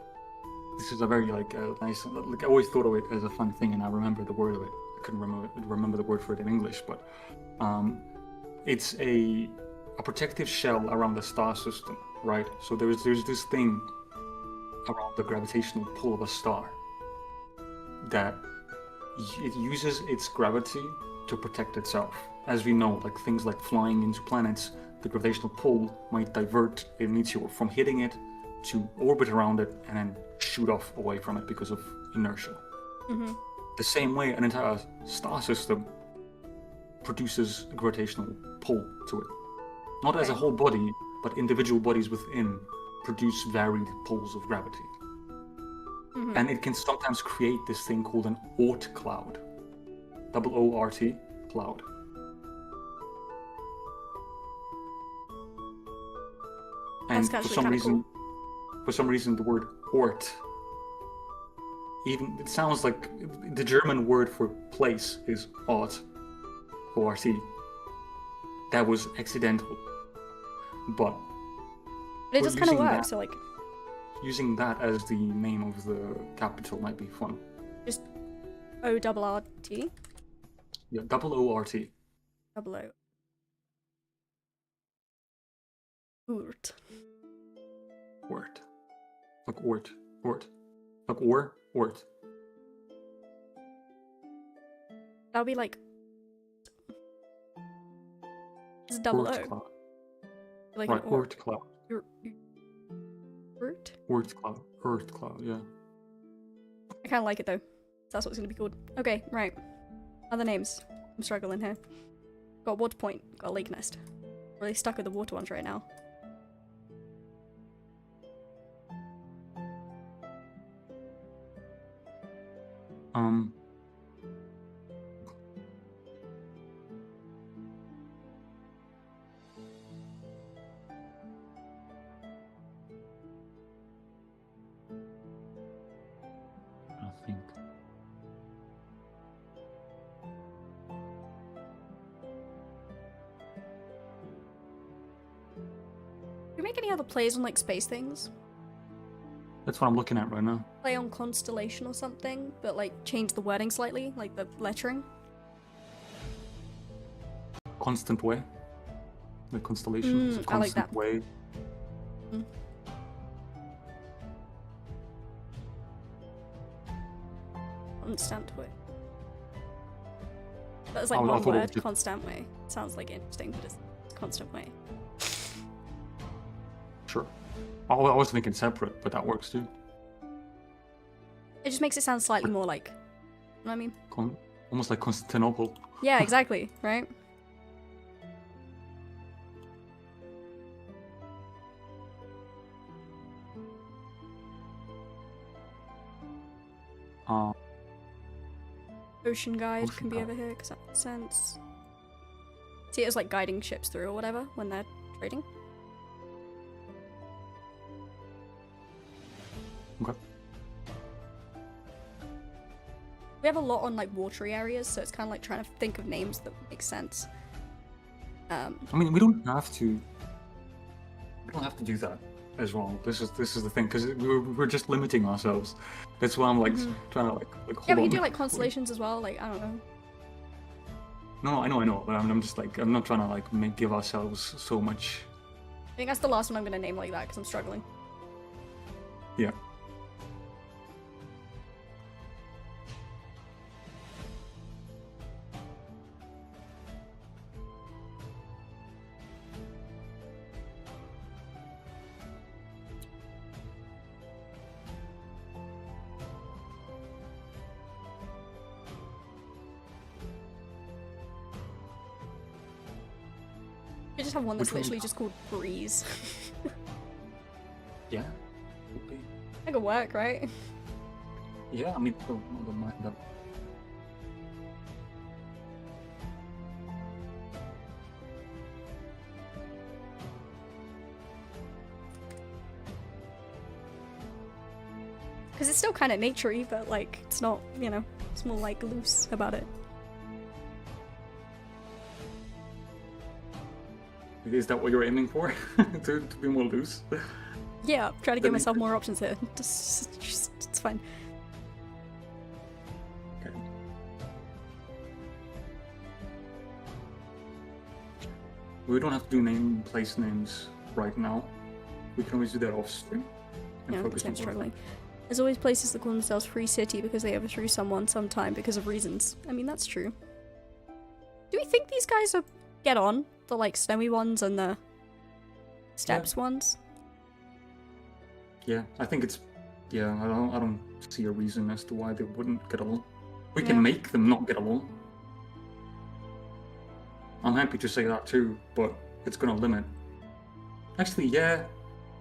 this is a very nice. I always thought of it as a fun thing, and I remember the word of it. I couldn't remember the word for it in English, but it's a protective shell around the star system, right? So there's this thing around the gravitational pull of a star that it uses its gravity to protect itself. As we know, like things like flying into planets, the gravitational pull might divert a meteor from hitting it to orbit around it and then shoot off away from it because of inertia.
Mm-hmm.
The same way an entire star system produces a gravitational pull to it. Not as a
Okay.
whole body, but individual bodies within produce varied pulls of gravity.
Mm-hmm.
And it can sometimes create this thing called an Oort cloud. OORT cloud. And
That's actually kind of cool.
for some reason, the word Ort, even it sounds like the German word for place is Ort, O-R-T. That was accidental, but
But it does kind of
using
work.
that-
So like,
using that as the name of the capital might be fun.
just O-R-R-T.
Yeah, OORT.
Double O. Oort.
Ort. Like Ort. Like Ort.
That'll be like. It's double
Oort
O.
cloud.
Like
Right,
an Oort.
Oort cloud.
Oort?
Oort cloud, yeah.
I kind of like it though. That's what it's gonna be called. Okay, right. Other names. I'm struggling here. Got Water Point. Got Lake Nest. Really stuck with the water ones right now.
Um. I think.
Do you make any other plays on like space things?
That's what I'm looking at right now.
Play on constellation or something, but like change the wording slightly, like the lettering.
Constant way. The constellation. It's a
I like
constant
that.
way.
Constant way. That's like
I
one
thought it was
word,
just-
constant way. Sounds like interesting, but it's constant way.
Sure. I was thinking separate, but that works too.
It just makes it sound slightly more like, you know what I mean?
Almost like Constantinople.
Yeah, exactly, right?
Uh,
Ocean Guide
Ocean
can be
Guide.
over here because that makes sense. See it as like guiding ships through or whatever when they're trading.
Okay.
We have a lot on like watery areas, so it's kind of like trying to think of names that make sense.
I mean, we don't have to. We don't have to do that as well. This is the thing, because we're just limiting ourselves. That's why I'm like trying to like hold
Yeah, we
on.
can do like constellations as well. Like I don't know.
No, I know, but I'm just like I'm not trying to like give ourselves so much.
I think that's the last one I'm gonna name like that because I'm struggling.
Yeah.
We just have one that's
Which one?
literally just called Breeze.
Yeah. Would be.
That could work, right?
Yeah, I mean, don't mind that.
Because it's still kind of naturey, but like it's not, you know, it's more like loose about it.
Is that what you're aiming for? to be more loose?
Yeah, try to give
Then-
myself more options here. Just it's fine.
Okay. We don't have to do place names right now. We can always do that off stream. And
Yeah,
focus
I'm
on
struggling. There's always places that call themselves Free City because they overthrew someone sometime because of reasons. I mean, that's true. Do we think these guys are get on? The like snowy ones and the steps ones?
Yeah, I think it's. Yeah, I don't see a reason as to why they wouldn't get along. We
Yeah.
can make them not get along. I'm happy to say that too, but it's gonna limit. Actually, yeah,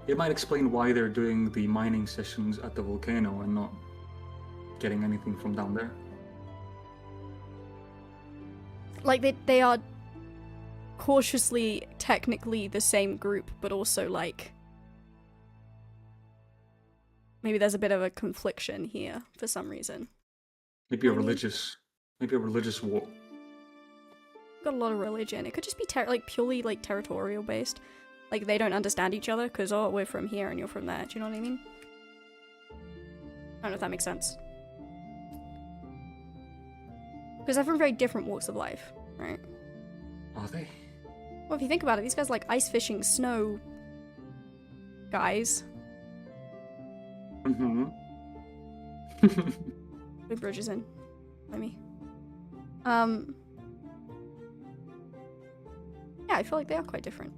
it might explain why they're doing the mining sessions at the volcano and not getting anything from down there.
Like they are cautiously technically the same group, but also like maybe there's a bit of a confliction here for some reason.
Maybe a
I mean-
religious war.
Got a lot of religion. It could just be like purely like territorial based. Like they don't understand each other because oh we're from here and you're from there. Do you know what I mean? I don't know if that makes sense. Because they're from very different walks of life, right?
Are they?
Well, if you think about it, these guys are like ice fishing snow guys.
Mm-hmm.
Big bridges in. Let me. Yeah, I feel like they are quite different.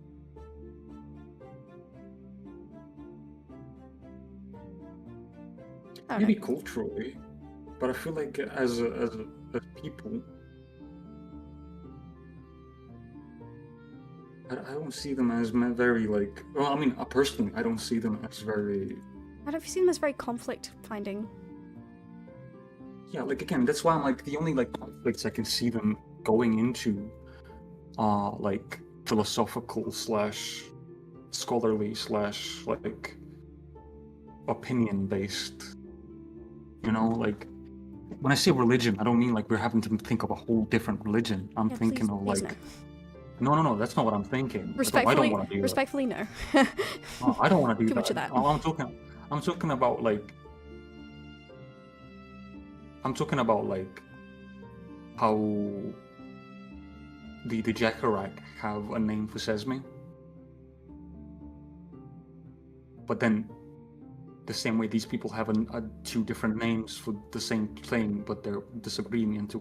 I don't
Maybe
know.
culturally, but I feel like as people, I don't see them as very like. Well, I mean, personally, I don't see them as very.
I don't see them as very conflict finding.
Yeah, like again, that's why I'm like the only like conflicts I can see them going into are like philosophical / scholarly / like opinion based. You know, like when I say religion, I don't mean like we're having to think of a whole different religion. I'm
Yeah,
thinking
please-
of
please
like no, that's not what I'm thinking. I don't want to do that.
Respectfully, no.
No, I don't want to do
Too
that.
much of that.
I'm talking about like. I'm talking about like how the Jackarak have a name for Sesame, but then the same way these people have two different names for the same thing, but they're disagreeing into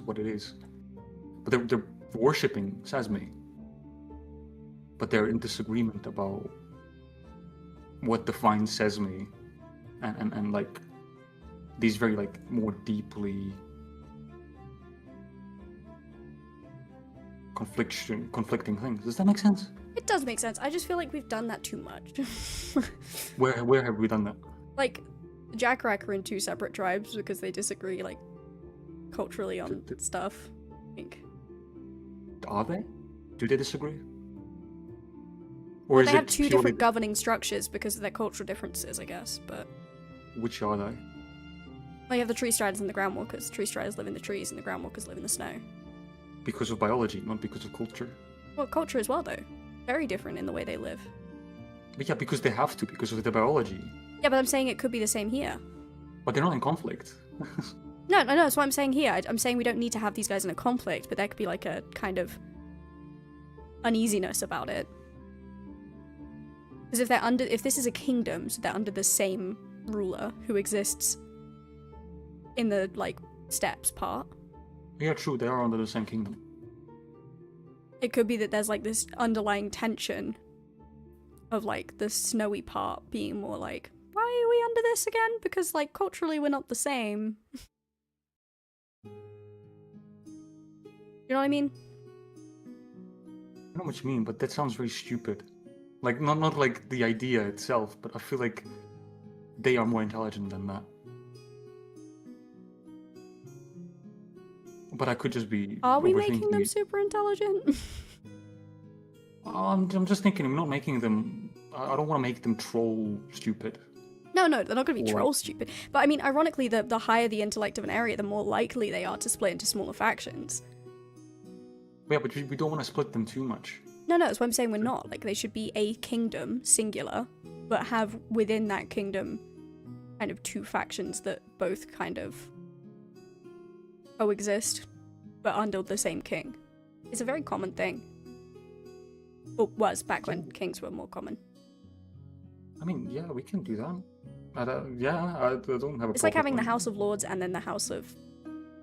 what it is. But they're worshipping Sesame, but they're in disagreement about what defines Sesame, and like these very like more deeply conflicting things. Does that make sense?
It does make sense. I just feel like we've done that too much.
Where have we done that?
Like, Jackrack are in two separate tribes because they disagree, like, culturally on stuff, I think.
Are they? Do they disagree? Or
Well,
is
they have
it
two
purely...
different governing structures because of their cultural differences, I guess, but...
Which are they?
Well, you have the tree striders and the groundwalkers. Tree striders live in the trees and the groundwalkers live in the snow.
Because of biology, not because of culture.
Well, culture as well, though. Very different in the way they live.
But yeah, because they have to, because of the biology.
Yeah, but I'm saying it could be the same here.
But they're not in conflict.
No, that's what I'm saying here. I'm saying we don't need to have these guys in a conflict, but there could be like a kind of uneasiness about it. Because if this is a kingdom, so they're under the same ruler who exists in the, like, steppes part.
Yeah, true, they are under the same kingdom.
It could be that there's, like, this underlying tension of, like, the snowy part being more like, why are we under this again? Because, like, culturally we're not the same. You know what I mean?
I know what you mean, but that sounds very stupid. Like, not like the idea itself, but I feel like they are more intelligent than that. But I could just be...
Are we making them super intelligent?
I'm just thinking, I'm not making them... I don't want to make them troll stupid.
No, they're not going to be troll stupid. But I mean, ironically, the higher the intellect of an area, the more likely they are to split into smaller factions.
Yeah, but we don't want to split them too much.
No, that's what I'm saying we're not. Like, they should be a kingdom, singular, but have within that kingdom kind of two factions that both kind of coexist, but under the same king. It's a very common thing. Or was back when kings were more common.
I mean, yeah, we can do that. I don't have a problem.
It's like having the House of Lords and then the House of,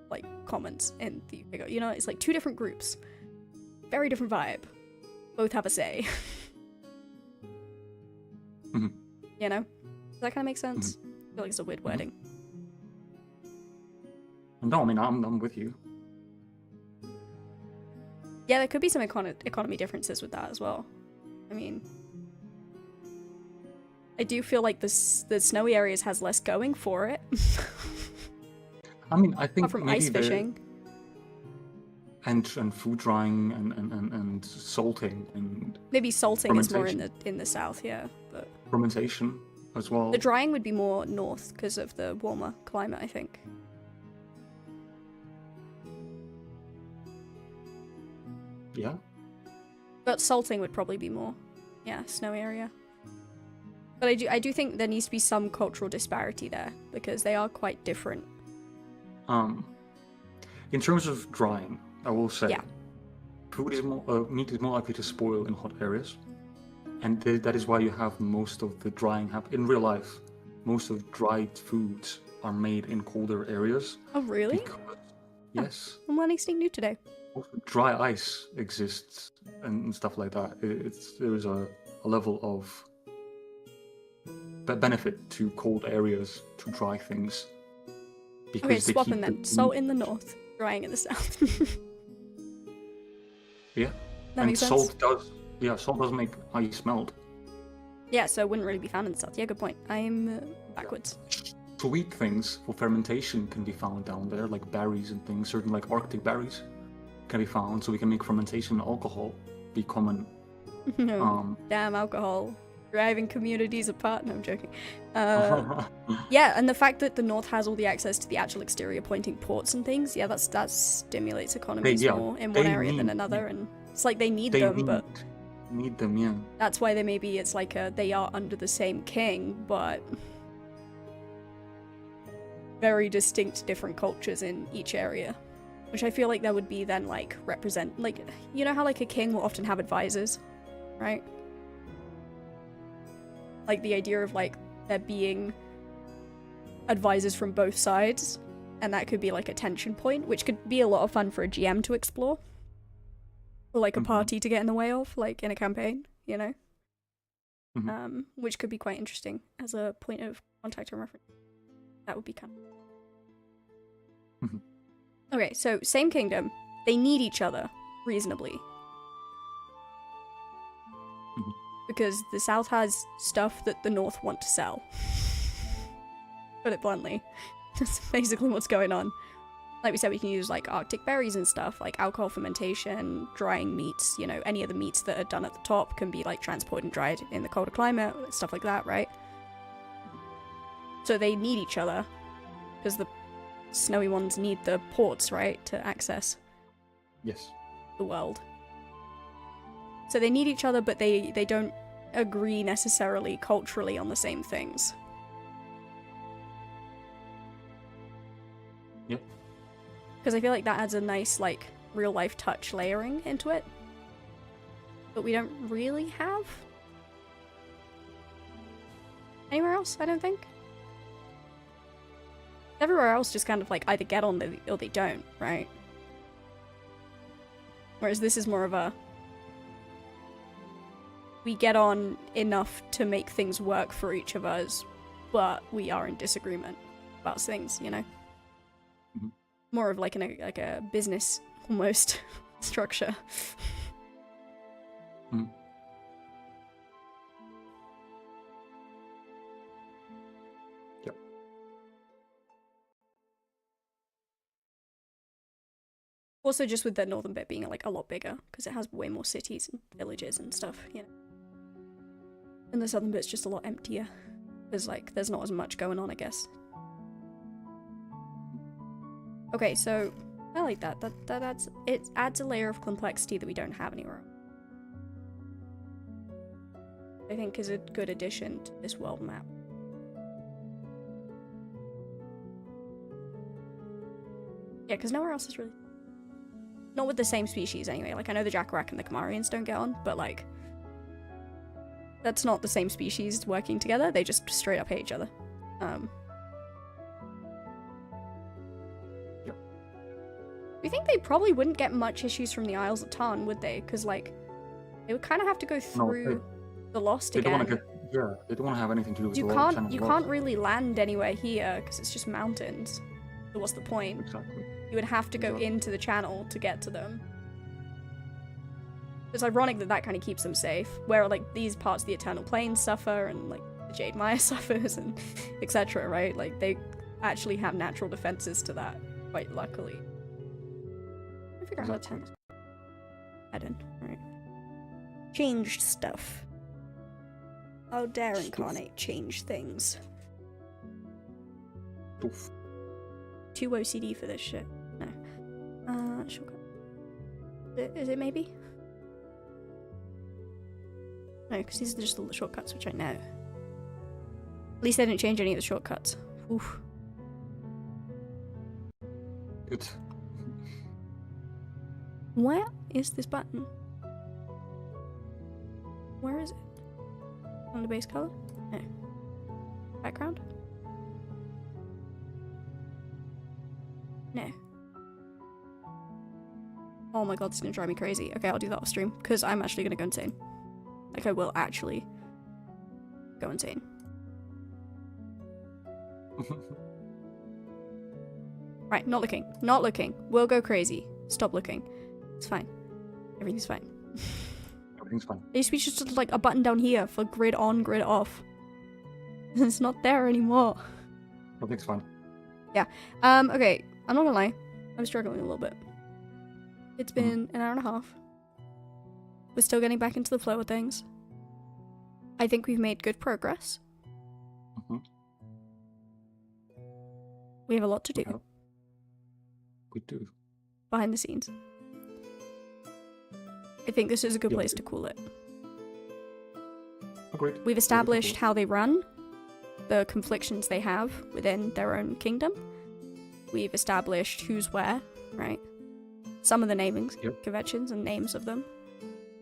like, Commons in the UK. You know, it's like two different groups. Very different vibe. Both have a say.
Mm-hmm.
You know? Does that kind of make sense?
Mm-hmm.
I feel like it's a weird wording.
No, I mean, I'm with you.
Yeah, there could be some economy differences with that as well. I mean... I do feel like the snowy areas has less going for it.
I mean, I think
apart from
maybe
ice fishing.
And food drying and salting and
maybe salting is more in the south, yeah. But
fermentation as well.
The drying would be more north because of the warmer climate, I think.
Yeah.
But salting would probably be more, yeah, snowy area. But I do think there needs to be some cultural disparity there because they are quite different.
In terms of drying, I will say,
yeah.
Meat is more likely to spoil in hot areas, and that is why you have most of the drying happen in real life. Most of dried foods are made in colder areas.
Oh, really?
Because, yes.
I'm learning something new today.
Also, dry ice exists and stuff like that. There is a level of benefit to cold areas to dry things. Because
okay, swapping then. Salt in the north, drying in the south.
Yeah.
That makes sense.
Salt does make ice melt.
Yeah, so it wouldn't really be found in the south. Yeah, good point. I'm backwards.
Sweet things for fermentation can be found down there, like berries and things. Certain like Arctic berries can be found, so we can make fermentation and alcohol be common.
Damn alcohol. Driving communities apart. No, I'm joking. Yeah, and the fact that the north has all the access to the actual exterior pointing ports and things, yeah, that stimulates economies more in one area than another, and it's like they need them, but
need them, yeah.
That's why it's like they are under the same king, but very distinct different cultures in each area. Which I feel like that would be then like represent, like, you know how like a king will often have advisors, right? Like the idea of like there being advisors from both sides, and that could be like a tension point, which could be a lot of fun for a GM to explore. Or like a party to get in the way of, like in a campaign, you know? Which could be quite interesting as a point of contact and reference. That would be kind of... Okay, so same kingdom. They need each other, reasonably. Because the south has stuff that the north want to sell. put it bluntly. That's basically what's going on. Like we said, we can use like Arctic berries and stuff, like alcohol fermentation, drying meats, you know, any of the meats that are done at the top can be like transported and dried in the colder climate, stuff like that, right? So they need each other, because the snowy ones need the ports, right, to access
Yes.
the world. So they need each other, but they don't agree necessarily culturally on the same things.
Yep.
Because I feel like that adds a nice, like, real-life touch layering into it. But we don't really have anywhere else, I don't think. Everywhere else just kind of, like, either get on or they don't, right? Whereas this is more of a... we get on enough to make things work for each of us, but we are in disagreement about things, you know?
Mm-hmm.
More of like a business almost structure.
Mm. Yep.
Also, just with the northern bit being like a lot bigger, because it has way more cities and villages and stuff, you know. And the southern bit's just a lot emptier. There's like, there's not as much going on, I guess. Okay, so I like that. It adds a layer of complexity that we don't have anywhere. I think is a good addition to this world map. Yeah, because nowhere else is really... not with the same species anyway. Like, I know the Jackarak and the Kamarians don't get on, but like... that's not the same species working together. They just straight up hate each other.
Yep.
We think they probably wouldn't get much issues from the Isles of Tarn, would they? Because like, they would kind of have to go through the Lost again.
They don't want to get, they don't want to have anything to do with the
You can't really land anywhere here because it's just mountains. So what's the point?
Exactly.
You would have to go into the channel to get to them. It's ironic that that kind of keeps them safe, where like these parts of the Eternal Plains suffer, and like the Jade Maya suffers, and etc. Right? Like they actually have natural defenses to that, quite luckily. I figure out how to turn this. Head in, right? Changed stuff. How dare Incarnate change things?
Oof.
Too OCD for this shit. No. Shortcut. Is it maybe? No, because these are just all the shortcuts, which I know. At least they didn't change any of the shortcuts. Oof.
Good.
Where is this button? Where is it? On the base color? No. Background? No. Oh my god, this is gonna drive me crazy. Okay, I'll do that off stream, because I'm actually gonna go insane. Like, I will actually go insane. Right, not looking. Not looking. We'll go crazy. Stop looking. It's fine. Everything's fine.
Everything's fine.
There used to be just like a button down here for grid on, grid off. It's not there anymore.
Everything's fine.
Yeah. Okay. I'm not gonna lie. I'm struggling a little bit. It's been an hour and a half. We're still getting back into the flow of things. I think we've made good progress. We have a lot to do.
We do.
Behind the scenes. I think this is a good place to call it.
Agreed.
We've established how they run, the conflictions they have within their own kingdom. We've established who's where, right? Some of the naming conventions and names of them.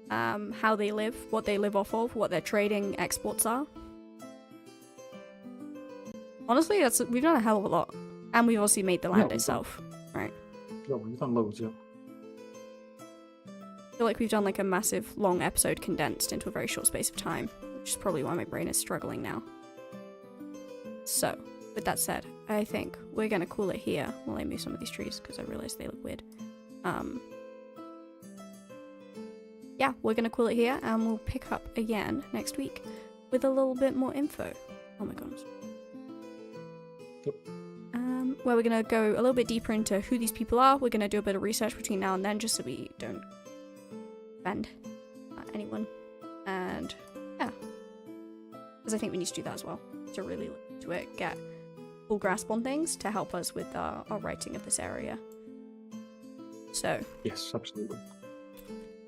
How they live, what they live off of, what their trading exports are. Honestly, we've done a hell of a lot. And we've also made the land itself, right?
Yeah, we've done loads, yeah.
I feel like we've done like a massive long episode condensed into a very short space of time, which is probably why my brain is struggling now. So, with that said, I think we're gonna call it here while I move some of these trees, because I realize they look weird. Yeah, we're gonna call it here, and we'll pick up again next week with a little bit more info. Oh my god.
Yep.
Where we're going to go a little bit deeper into who these people are. We're going to do a bit of research between now and then just so we don't offend anyone. And yeah, because I think we need to do that as well to really look into it, get full grasp on things to help us with our writing of this area. So
Yes, absolutely.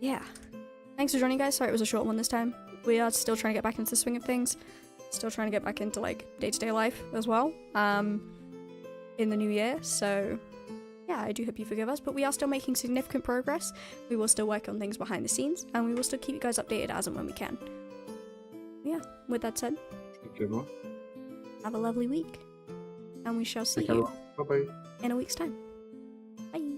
yeah, thanks for joining, guys. Sorry it was a short one this time. We are still trying to get back into the swing of things, still trying to get back into like day-to-day life as well in the new year. So yeah, I do hope you forgive us, but we are still making significant progress. We will still work on things behind the scenes, and we will still keep you guys updated as and when we can. Yeah, with that said,
Thank you, everyone.
have a lovely week, and we shall see
Thank
you
everyone. Bye-bye.
in a week's time. Bye.